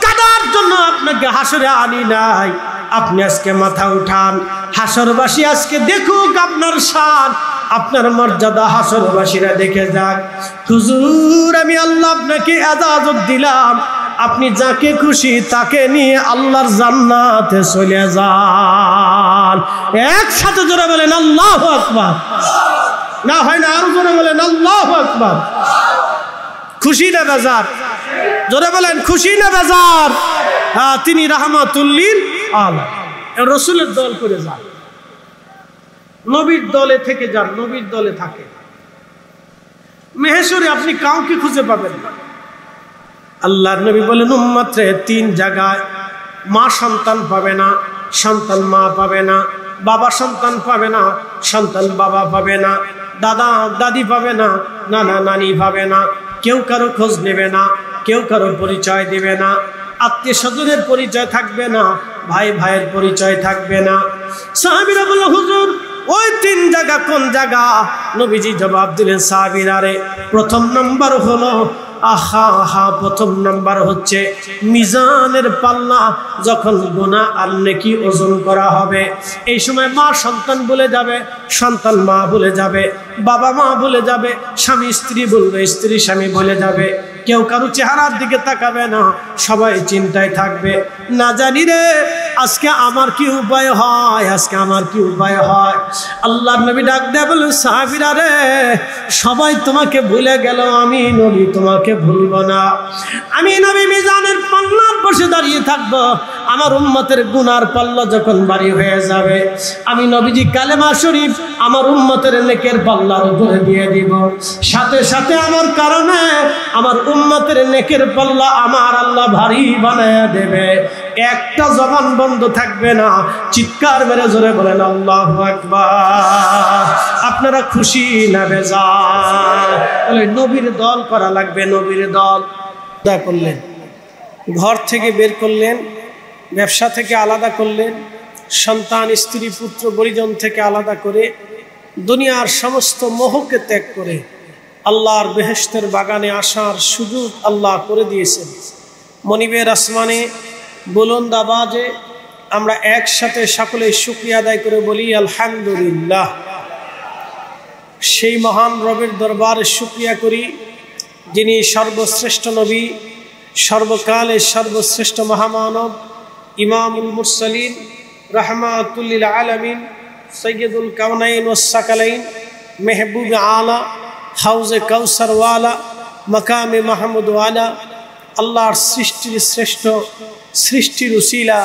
কাদার জন্য আপনাকে হাসরে আনি নাই, আপনি আজকে মাথা উঠান, হাসরবাসী আজকে দেখুক আপনার শান, আপনার মর্যাদা হাসরবাসীরা দেখে যাক। হুজুর আমি আল্লাহ আপনাকে ইজাজত দিলাম, আপনি যাকে খুশি তাকে নিয়ে আল্লাহর জান্নাতে চলে যান। একসাথে জোরে বলেন আল্লাহু আকবার। না হয় না, আরো জোরে বলেন আল্লাহু আকবার। খুশি না বেজার? জোরে বলেন খুশি না বেজার? হ্যাঁ, তিনি রাহমাতুল লিল আলামিন। রাসূলের দল করে যান, নবীর দলে থেকে যান, নবীর দলে থাকে। মেহেশ্বরে আপনি কাউকে খুঁজে পাবেন না। আল্লাহর নবী বলেন উম্মতরে তিন জায়গায় মা সন্তান পাবে না, সন্তান মা পাবে না, বাবা সন্তান পাবে না, সন্তান বাবা পাবে না, দাদা দাদি পাবে না, নানা নানি পাবে না, কেউ কারো খোঁজ নেবে না, কেউ কারো পরিচয় দেবে না, আত্মীয় স্বজনের পরিচয় থাকবে না, ভাই ভাইয়ের পরিচয় থাকবে না। সাহাবীরা বলল হুজুর ওই তিন জায়গা কোন জায়গা? নবীজি জবাব দিলেন সাহাবীরা রে, প্রথম নাম্বার হলো প্রথম নাম্বার হচ্ছে মিজানের পাল্লা, যখন গুনাহ আর নেকি ওজন করা হবে, এই সময় মা সন্তান ভুলে যাবে, সন্তান মা ভুলে যাবে, বাবা মা ভুলে যাবে, স্বামী স্ত্রী বলবে, স্ত্রী স্বামী ভুলে যাবে, কেউ কারো চেহারার দিকে তাকাবে না, সবাই চিন্তায় থাকবে, না জানি রে আজকে আমার কি উপায় হয়, আজকে আমার কি উপায় হয়। আল্লাহর নবী ডাক দেয়া বলে, সাহাবীরা রে সবাই তোমাকে ভুলে গেল, আমি নবী তোমাকে ভুলব না। আমি নবী মিজানের পাল্লার পাশে দাঁড়িয়ে থাকবো, আমার উম্মতের গুনার পাল্লা যখন ভারী হয়ে যাবে, আমি নবীজি কালেমা শরীফ আমার উম্মতের নেকের পাল্লার উপরে দিয়ে দিব, সাথে সাথে আমার কারণে আমার উম্মতের নেকের পাল্লা আমার আল্লাহ ভারী বানায়া দেবে, একটা জবান বন্ধ থাকবে না। চিৎকার মেরে জোরে বলেন আল্লাহু আকবার। আপনারা খুশি না বেজার? বলে নবীর দল করা লাগবে, নবীর দল করলেন, ঘর থেকে বের করলেন, ব্যবসা থেকে আলাদা করলেন, সন্তান স্ত্রী পুত্র পরিজন থেকে আলাদা করে, দুনিয়ার সমস্ত মোহকে ত্যাগ করে আল্লাহর বেহেশতের বাগানে আসার সুযোগ আল্লাহ করে দিয়েছেন। মনিবের আসমানে বুলন্দ আওয়াজে আমরা একসাথে সকলে শুকরিয়া আদায় করে বলি আলহামদুলিল্লাহ। সেই মহান রবের দরবারে শুকরিয়া করি যিনি সর্বশ্রেষ্ঠ নবী, সর্বকালের সর্বশ্রেষ্ঠ মহামানব, ইমামুল মুরসালিন, রাহমাতুল লিল আলামিন, সৈয়দুল কাউনাইন ওয়াস সাকালাইন, মেহবুব আলা, হাউজে কাউসার ওয়ালা, মাকামে মাহমুদ ওয়ালা, আল্লাহর সৃষ্টির শ্রেষ্ঠ, সৃষ্টির উসিলা,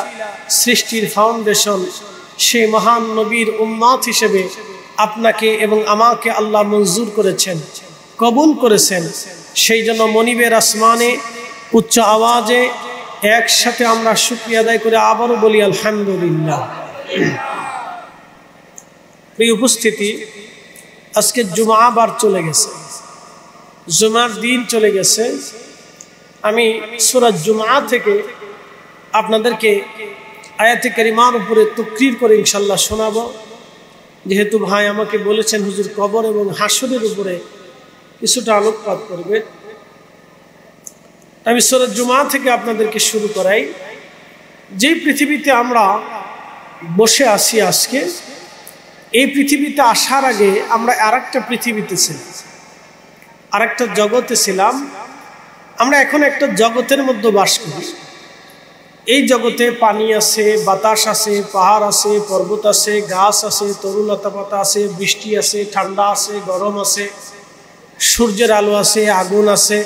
সৃষ্টির ফাউন্ডেশন, সেই মহান নবীর উম্মাত হিসেবে আপনাকে এবং আমাকে আল্লাহ মঞ্জুর করেছেন, কবুল করেছেন। সেই জন্য মনিবের আসমানে উচ্চ আওয়াজে একসাথে আমরা শুকরিয়া আদায় করে আবারও বলি আলহামদুলিল্লাহ। এই উপস্থিতি, আজকে জুমআবার চলে গেছে, জুমার দিন চলে গেছে। আমি সূরা জুমআ থেকে আপনাদেরকে আয়াতে কারিমার উপরে তাকরীর করে ইনশাআল্লাহ শোনাবো। যেহেতু ভাই আমাকে বলেছেন হুজুর কবর এবং হাসরের উপরে কিছুটা আলোকপাত করবে, আমি সূরা জুমা থেকে আপনাদেরকে শুরু করাই। যে পৃথিবীতে আমরা বসে আছি আজকে, এই পৃথিবীতে আসার আগে আমরা আরেকটা পৃথিবীতে ছিলাম, আরেকটা জগতে ছিলাম। আমরা এখন একটা জগতের মধ্যে বাস করি। এই জগতে পানি আছে, বাতাস আছে, পাহাড় আছে, পর্বত আছে, গাছ আছে, তরুলতা পাতা আছে, বৃষ্টি আছে, ঠান্ডা আছে, গরম আছে, সূর্যের আলো আছে, আগুন আছে,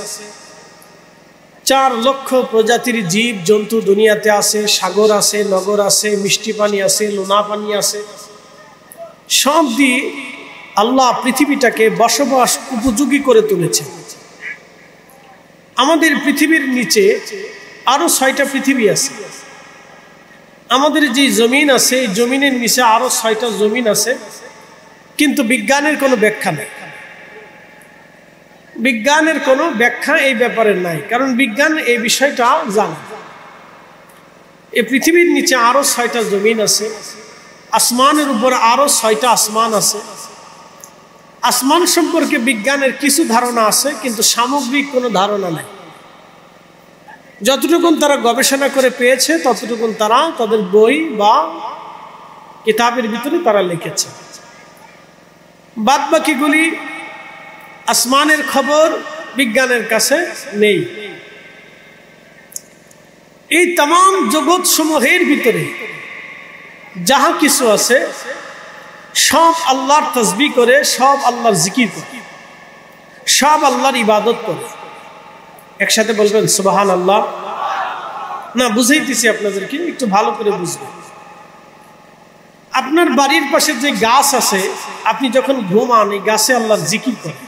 4 লক্ষ প্রজাতির জীব জন্তু দুনিয়াতে আছে, সাগর আছে, নগর আছে, মিষ্টি পানি আছে, লোনা পানি আছে। সব দিয়ে আল্লাহ পৃথিবীটাকে বসবাস উপযোগী করে তুলেছে। আমাদের পৃথিবীর নিচে আরো 6টা পৃথিবী আছে। আমাদের যে জমিন আছে, এই জমিনের নিচে আরো 6টা জমিন আছে, কিন্তু বিজ্ঞানের কোনো ব্যাখ্যা নেই। বিজ্ঞানের কোনো ব্যাখ্যা এই ব্যাপারে নাই, কারণ বিজ্ঞান এই বিষয়টা জানে। এই পৃথিবীর নিচে আরো 6টা জমিন আছে, আসমানের উপর আরো 6টা আসমান আছে। আসমান সম্পর্কে বিজ্ঞানের কিছু ধারণা আছে, কিন্তু সামগ্রিক কোনো ধারণা নেই। যতটুকুন তারা গবেষণা করে পেয়েছে ততটুকুন তারা তাদের বই বা কিতাবের ভিতরে তারা লিখেছে। বাদ বাকিগুলি আসমানের খবর বিজ্ঞানের কাছে নেই। এই तमाम জগৎ সমূহের ভিতরে যাহা কিছু আছে সব আল্লাহর তাসবিহ করে, সব আল্লাহর জিকির করে, সব আল্লাহর ইবাদত করে। একসাথে বলবেন সুবহানাল্লাহ। না, বুঝাইতেছি আপনাদেরকে, একটু ভালো করে বুঝবেন। আপনার বাড়ির পাশে যে গাছ আছে, আপনি যখন ঘুমান এই গাছে আল্লাহর জিকির করেন।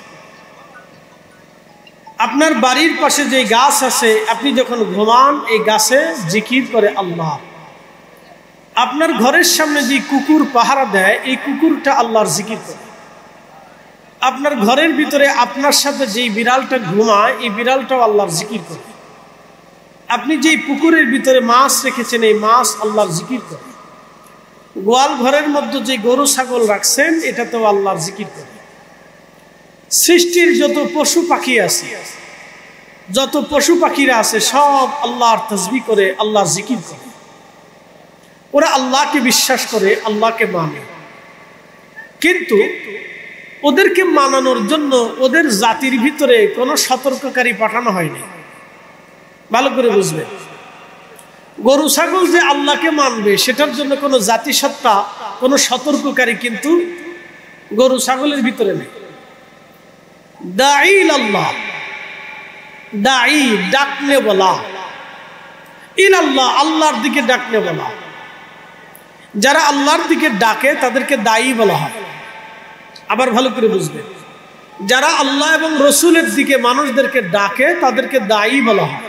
আপনার বাড়ির পাশে যে গাছ আছে, আপনি যখন ঘুমান এই গাছে জিকির করে আল্লাহ। আপনার ঘরের সামনে যে কুকুর পাহারা দেয়, এই কুকুরটা আল্লাহর জিকির করে। আপনার ঘরের ভিতরে আপনার সাথে যেই বিড়ালটা ঘুমায়, এই বিড়ালটাও আল্লাহর জিকির করে। আপনি যেই পুকুরের ভিতরে মাছ রেখেছেন, এই মাছ আল্লাহর জিকির করে। গোয়াল ঘরের মধ্যে যে গরু ছাগল রাখছেন, এটাতেও আল্লাহর জিকির করে। সৃষ্টির যত পশু পাখি আছে, যত পশু পাখিরা আছে, সব আল্লাহর তাসবিহ করে, আল্লাহর জিকির করে। ওরা আল্লাহকে বিশ্বাস করে, আল্লাহকে মানে। কিন্তু ওদেরকে মানানোর জন্য ওদের জাতির ভিতরে কোনো সতর্ককারী পাঠানো হয়নি। ভালো করে বুঝবে, গরু ছাগল যে আল্লাহকে মানবে সেটার জন্য কোনো জাতিসত্তা, কোনো সতর্ককারী কিন্তু গরু ছাগলের ভিতরে নেই। দাঈল আল্লাহ, দাঈ ডাকনে বলা, ইল আল্লাহ আল্লাহর দিকে ডাকনে বলা। যারা আল্লাহর দিকে ডাকে তাদেরকে দায়ী বলা হয়। আবার ভালো করে বুঝবে, যারা আল্লাহ এবং রসুলের দিকে মানুষদেরকে ডাকে তাদেরকে দায়ী বলা হয়।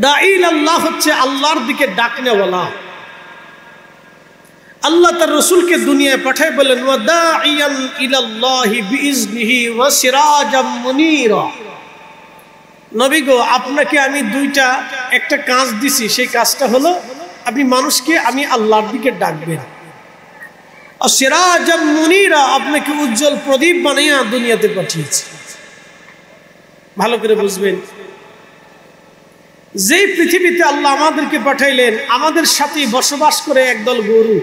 দাঈল আল্লাহ হচ্ছে আল্লাহর দিকে ডাকনে বলা। আল্লাহ তার রসুলকে দুনিয়ায় পাঠায় বলেন, ওয়া দাঈয়ান ইলাল্লাহি বিইজনিহি ওয়া সিরাজাম মুনীরা। নবী গো, আপনাকে আমি একটা কাজ দিছি, সেই কাজটা হলো আপনি মানুষকে আমি আল্লাহর দিকে ডাকবেন। আর সিরাজাম মুনীরা, আপনাকে উজ্জ্বল প্রদীপ বানিয়ে দুনিয়াতে পাঠিয়েছি। ভালো করে বুঝবেন, যেই পৃথিবীতে আল্লাহ আমাদেরকে পাঠাইলেন, আমাদের সাথেই বসবাস করে একদল গরু,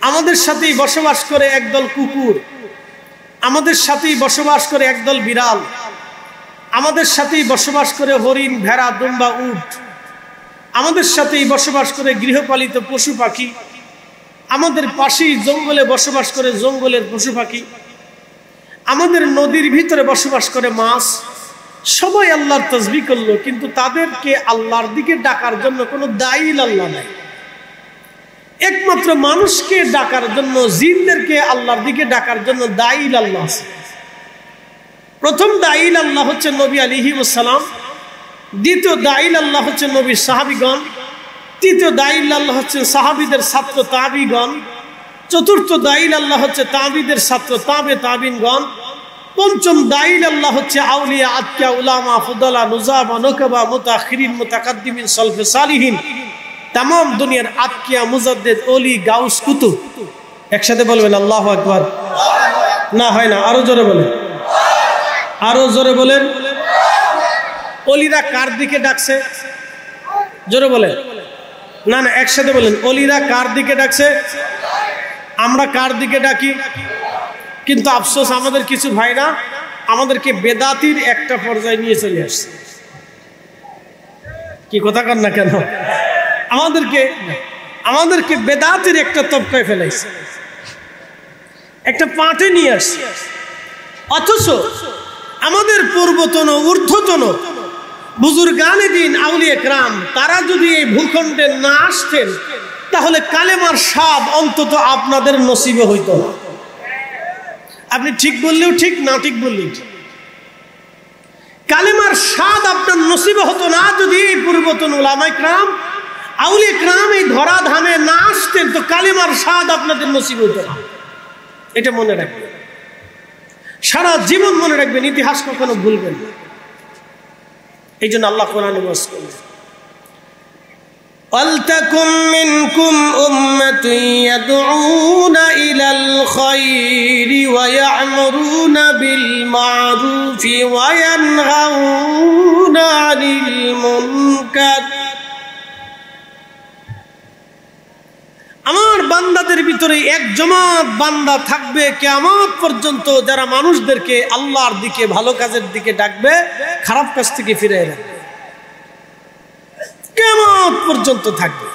আমাদের সাথেই বসবাস করে একদল কুকুর, আমাদের সাথেই বসবাস করে একদল বিড়াল, আমাদের সাথেই বসবাস করে হরিণ, ভেড়া, দুম্বা, উট, আমাদের সাথেই বসবাস করে গৃহপালিত পশু পাখি, আমাদের পাশেই জঙ্গলে বসবাস করে জঙ্গলের পশু পাখি, আমাদের নদীর ভিতরে বসবাস করে মাছ। সবাই আল্লাহর তাসবিহ করলো, কিন্তু তাদেরকে আল্লাহর দিকে ডাকার জন্য কোনো দাঈল আল্লাহ নাই। একমাত্র মানুষকে ডাকার জন্য, জিনদেরকে আল্লাহর দিকে ডাকার জন্য দাঈল আল্লাহ আছে। প্রথম দাঈল আল্লাহ হচ্ছে নবী আলাইহিস সালাম, দ্বিতীয় দাঈল আল্লাহ হচ্ছে নবীর সাহাবীগণ, তৃতীয় দাঈল আল্লাহ হচ্ছে সাহাবীদের ছাত্র তাবিগণ, চতুর্থ দাঈল আল্লাহ হচ্ছে তাবিদের ছাত্র তাবিনগণ, পঞ্চম দাঈল আল্লাহ হচ্ছে আউলিয়া, আতকিয়া, উলামা, ফুদালা, নুজাবা, নুকাবা, মুতাখিরিন, মুতাকাদ্দিমিন, সালফে সালিহিন। तमाम दुनियार आतकिया मुजाद्दिद ओली गाउस कुतुब একসাথে বলবেন আল্লাহু আকবার না হয় না আরো জোরে বলেন ওলিরা কার দিকে ডাকছে জোরে বলেন না না একসাথে বলেন ওলিরা কার দিকে ডাকছে আমরা কার দিকে ডাকি কিন্তু আফসোস আমাদের কিছু ভাইরা আমাদেরকে বেদাতির একটা পর্যায়ে নিয়ে চলে আসছে কি কথা কর না কেন আমাদেরকে বেদাতির একটা তবকায় ফেলাইছে একটা পাটে নিয়ে আসছে অথচ আমাদের পূর্বতন ঊর্ধ্বতন বুজুর্গানে দিন আউলিয়া کرام তারা যদি এই ভূখণ্ডে না আসতেন তাহলে কালেমার স্বাদ অন্তত আপনাদের নসিবে হইতো না আপনি ঠিক বললেও ঠিক না ঠিক বললেও ঠিক কালেমার স্বাদ আপনার নসিবে হতো না যদি এই পূর্বতন উলামায়ে کرام আউলিয়া کرام এই ধরা ধামে না আসতেন তো কালেমার স্বাদ আপনাদের নসিবে হতো না এটা মনে রাখবেন সারা জীবন মনে রাখবেন ইতিহাস কখনো ভুলবেন না এইজন্য আল্লাহ কোরআনে বলেছেন ওয়ালতাকুম মিনকুম উম্মাতুন ইয়াদউনা ইলাল খায়রি ওয়া ইয়া'মুরুনা বিল মা'রুফি ওয়া ইয়ানহাউনা আনিল মুনকার আমার বান্দাদের ভিতরে এক জামাত বান্দা থাকবে কিয়ামত পর্যন্ত যারা মানুষদেরকে আল্লাহর দিকে ভালো কাজের দিকে ডাকবে খারাপ কাজ থেকে ফিরিয়ে রাখবে কিয়ামত পর্যন্ত থাকবে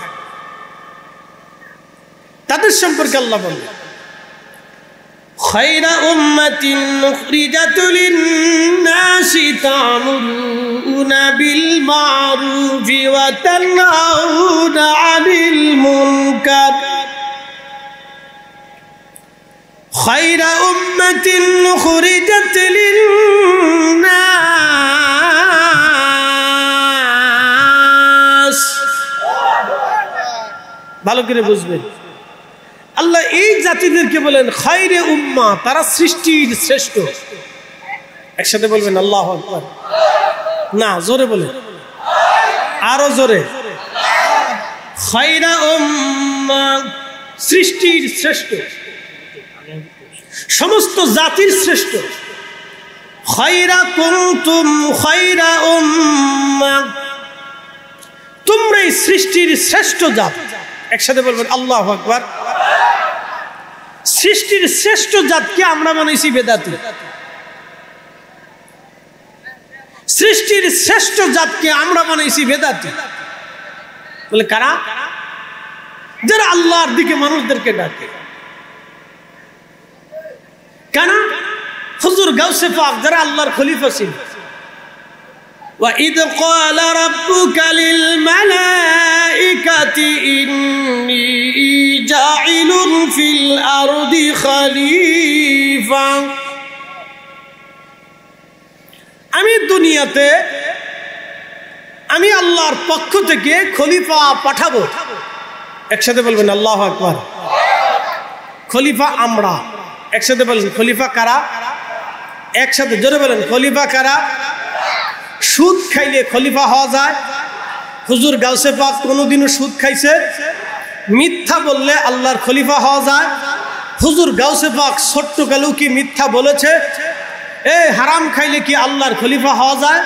তাদের সম্পর্কে আল্লাহ বলেন খায়রা উম্মাতিন উখরিজাত লিন-নাসি তা'মুরুনা বিল মা'রুফি ওয়া তানহাউনা আনিল মুনকার খায়রা উম্মাতিন উখরিজাত লিন-নাস ভালো করে বুঝবেন আল্লাহ এই জাতিদেরকে বলেন খায়রে উম্মাহ তারা সৃষ্টির শ্রেষ্ঠ একসাথে বলবেন আল্লাহু আকবার না জোরে বলেন আরো জোরে খায়রা উম্মাহ সৃষ্টির শ্রেষ্ঠ সমস্ত জাতির শ্রেষ্ঠ খায়রা কুনতুম খায়রা উম্মাহ তোমরাই সৃষ্টির শ্রেষ্ঠ জাতি একসাথে বলবেন আল্লাহু আকবার সৃষ্টির শ্রেষ্ঠ জাতকে আমরা মানেছি বেদাতি সৃষ্টির শ্রেষ্ঠ জাতকে আমরা মানেছি বেদাতি বলে কারা যারা আল্লাহর দিকে মানুষদেরকে ডাকে কেন হুজুর গাউসে পাক যারা আল্লাহর খলিফা ছিল وَإِذْ قَالَ رَبُّكَ لِلْمَلَائِكَةِ إِنِّي جَاعِلٌ فِي الْأَرْضِ خَلِيفَةً আমি দুনিয়াতে আমি আল্লাহর পক্ষ থেকে খলিফা পাঠাবো একসাথে বলবেন আল্লাহু আকবার খলিফা আমরা একসাথে বলেন খলিফা কারা একসাথে জোরে বলেন খলিফা কারা সুদ খাইলে খলিফা হওয়া যায় হুজুর গাউসে পাক কোনোদিনও সুদ খাইছে মিথ্যা বললে আল্লাহর খলিফা হওয়া যায় হুজুর গাউসে পাক ছোট্ট কালেও কি মিথ্যা বলেছে এই হারাম খাইলে কি আল্লাহর খলিফা হওয়া যায়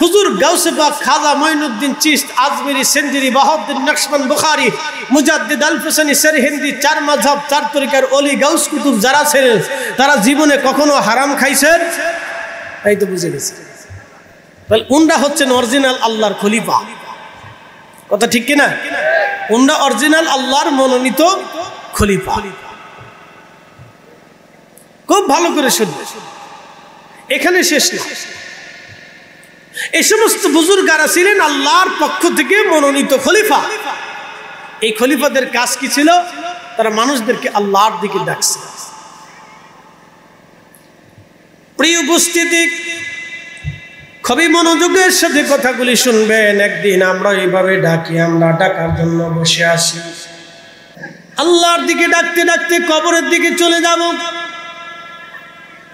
হুজুর গাউসে পাক খাজা মঈনুদ্দিন চিশত আজমেরি সেনজেরি বাহাউদ্দিন নকশবন্দ বুখারী মুজাদ্দিদ আল-হুসাইনি সেরহিন্দি চার মাযহাব চার তরিকার ওলি গাউস কুতুব যারা ছিলেন তারা জীবনে কখনো হারাম খাইছেন এই তো বুঝে গেছে তাহলে উনরা হচ্ছেন অরিজিনাল আল্লাহর খলিফা কথা ঠিক কিনা উনরা অরিজিনাল আল্লাহর মনোনীত খলিফা খুব ভালো করে শুনবে এখানে শেষ না এই সমস্ত বুজুর্গরা ছিলেন আল্লাহর পক্ষ থেকে মনোনীত খলিফা এই খলিফাদের কাজ কি ছিল তারা মানুষদেরকে আল্লাহর দিকে ডাকছে প্রিয় উপস্থিতি খুবই মনোযোগের সাথে কথাগুলি শুনবেন একদিন আমরা এইভাবে ডাকি আমরা ডাকার জন্য বসে আসি আল্লাহর দিকে ডাকতে ডাকতে কবরের দিকে চলে যাব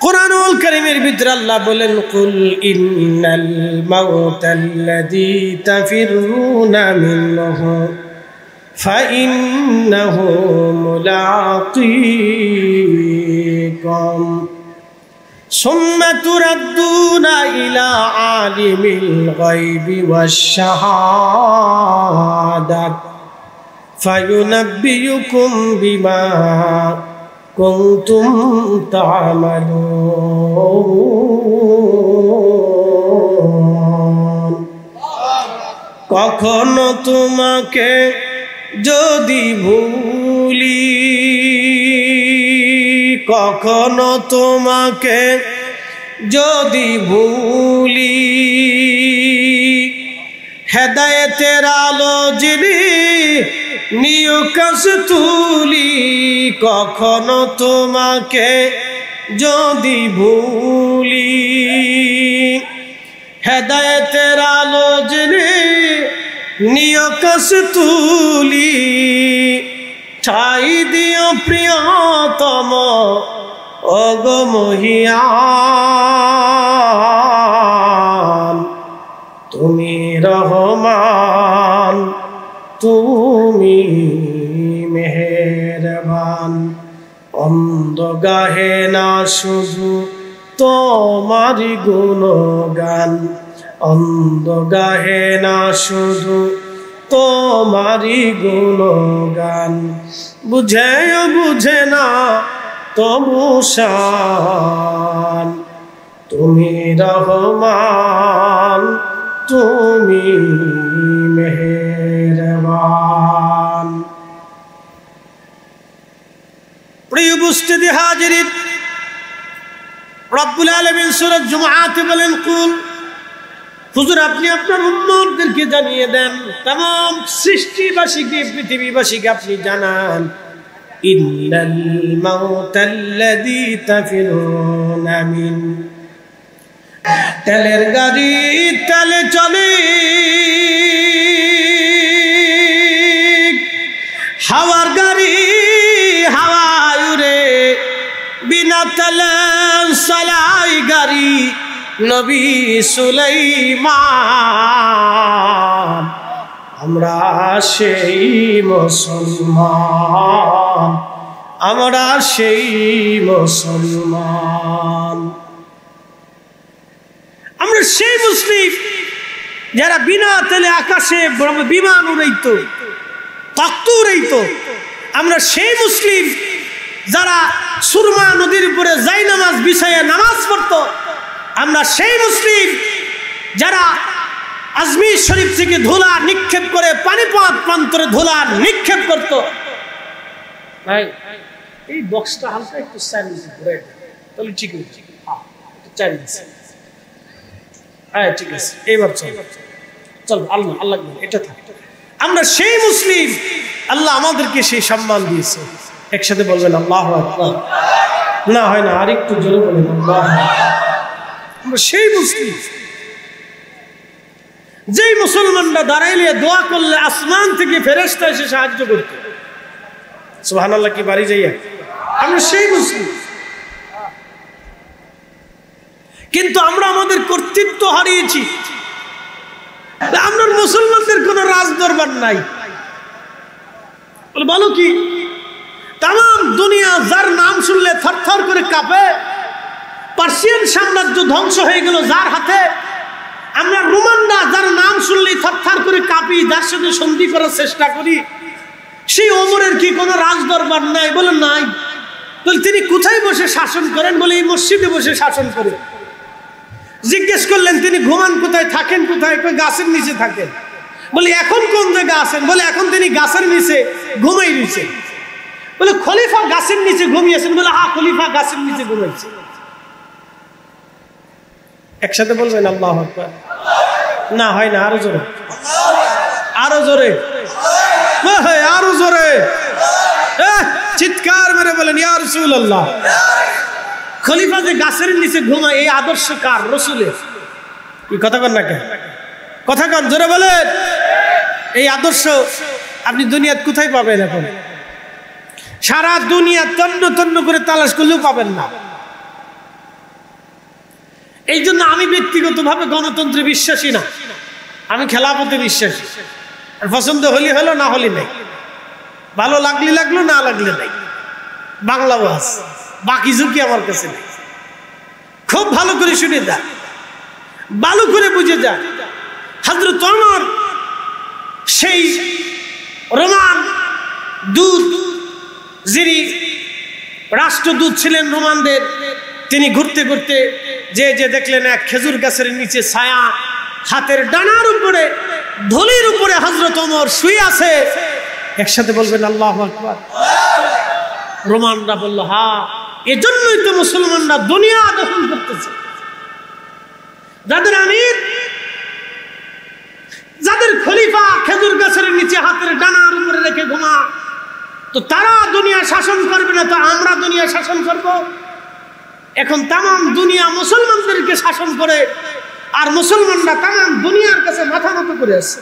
কুরআনুল কারীমের ভিতরে আল্লাহ বলেন কুল ইন্নাল মাউতাল্লাযী তাফিরুনা মিনহু فإنه ملاقيكم ثم تردون إلى عالم الغيب والشهادة فينبئكم بما كنتم تعملون কখনো তোমাকে যদি ভুলি, কখনো তোমাকে যদি ভুলি, হেদায়েতের আলো যিনি নিও কাছে তুলি, কখনো তোমাকে যদি ভুলি, হেদায়েতের আলো যিনি নিও কাছে তুলি, ঠাই দিও প্রিয়তম ওগো মহিয়ান, তুমি রহমান তুমি মেহেরবান। অন্ধ গাহে না শুধু তোমারি গুণগান, অন্ধ গাহে না শুধু তোমারি গুণগান, বুঝেও বুঝে না তবু শান, তুমি রহমান তুমি মেহেরবান। প্রিয় উপস্থিতি হাজিরিন, রব্বুল আলামিন সূরা জুমআতে বলেন, কুল হুজুর আপনি আপনার উম্মতদেরকে জানিয়ে দেন, तमाम সৃষ্টিবাসীকে পৃথিবীবাসীকে আপনি জানান, ইন্নাল মাউতাল্লাযী তাফিরুনা মিন, তেলের গাড়ি তেলে চলে, হাওয়ার গাড়ি হাওয়ায় উড়ে, বিনা তেলে চলাই গাড়ি নবী সুলাইমান। আমরা সেই মুসলমান, আমরা সেই মুসলমান, আমরা সেই মুসলিম যারা বিনা তেলে আকাশে বিমান উড়াইত, তখ্ত উড়াইত। আমরা সেই মুসলিম যারা সুরমা নদীর উপরে যাই নামাজ বিছাইয়া নামাজ পড়ত। আমরা সেই মুসলিম যারা আজমির শরীফ থেকে ধুলা নিক্ষেপ করে পানিপথ প্রান্তরে ধুলা নিক্ষেপ করত। ভাই এই বক্সটা হালকা একটু সাইলেন্স করে তাহলে ঠিক হচ্ছে। হ্যাঁ একটু সাইলেন্স। হ্যাঁ ঠিক আছে, এইবার চল আল্লাহ আল্লাহ এটা থাক। আমরা সেই মুসলিম, আল্লাহ আমাদেরকে সেই সম্মান দিয়েছে। একসাথে বলবেন আল্লাহু আকবার। না হয় না, আর একটু জোরে বলেন আল্লাহু আকবার। আমরা সেই মুসলিম যেই মুসলমানরা দাঁড়াইলে দোয়া করলে আসমান থেকে ফেরেশতা এসে সাহায্য করত। সুবহানাল্লাহ কি বাড়ি যাইয়া। আমরা সেই মুসলিম, কিন্তু আমরা আমাদের কর্তৃত্ব হারিয়েছি। আমরা মুসলমানদের কোন রাজ দরবার নাই। বলো কি, তাম দুনিয়া যার নাম শুনলে থরথর করে কাঁপে। পার্সিয়ান সাম্রাজ্য ধ্বংস হয়ে গেল যার হাতে। আমরা রোমানরা যার নাম শুনলেই থরথর করে কাঁপি, যার সাথে সন্ধি করার চেষ্টা করি। সেই ওমরের কি কোনো রাজ দরবার নাই? বলে নাই। বলে তিনি কোথায় বসে শাসন করেন? বলে এই মসজিদে বসে শাসন করে। জিজ্ঞেস করলেন তিনি ঘুমান কোথায়, থাকেন কোথায়? গাছের নিচে থাকেন। বলে এখন কোন জায়গায় আছেন? বলে এখন তিনি গাছের নিচে ঘুমাই রয়েছে। বলে খলিফা গাছের নিচে ঘুমিয়েছেন? বলে হ্যাঁ খলিফা গাছের নিচে ঘুমাইছে। একসাথে বলবেন আল্লাহু আকবার। না হয় না, আরো জোরে, আরো জোরে, আরো জোরে চিৎকার মেরে বলেন ইয়া রাসূলুল্লাহ। খলিফা যে গাছের নিচে ঘুমায়, এই আদর্শ কার? রাসূলের। কি কথা কন না কেন? কথা কন, জোরে বলেন। এই আদর্শ আপনি দুনিয়াতে কোথায় পাবেন? এখন সারা দুনিয়া তন্ন তন্ন করে তালাশ করলেও পাবেন না। এই জন্য আমি ব্যক্তিগতভাবে গণতন্ত্রে বিশ্বাসী না, আমি খেলাফতে বিশ্বাসী। আর পছন্দ হলি হলো, না হলি নেই। ভালো লাগলে লাগলো, না লাগলে নাই, বাংলা ওয়াজ, বাকি ঝুঁকি আমার কাছে নেই। খুব ভালো করে শুনে যা, ভালো করে বুঝে যা। হযরত ওমর সেই রোমান দূত, যিনি রাষ্ট্রদূত ছিলেন রোমানদের, তিনি ঘুরতে ঘুরতে যে দেখলেন এক খেজুর গাছের নিচে ছায়া, হাতের ডানার উপরে ধুলির উপরে হযরত ওমর শুয়ে আছে। একসাথে বলবেন আল্লাহু আকবার। রোমানরা বলল, হ্যাঁ, এজন্যই তো মুসলমানরা দুনিয়া দখল করতেছে। যাদের আমির, যাদের খলিফা খেজুর গাছের নিচে হাতের ডানার উপরে রেখে ঘুমা, তো তারা দুনিয়া শাসন করবে না, তো আমরা দুনিয়া শাসন করব। এখন তামাম দুনিয়া মুসলমানদেরকে শাসন করে, আর মুসলমানরা তামাম দুনিয়ার কাছে মাথা নত করে আসছে।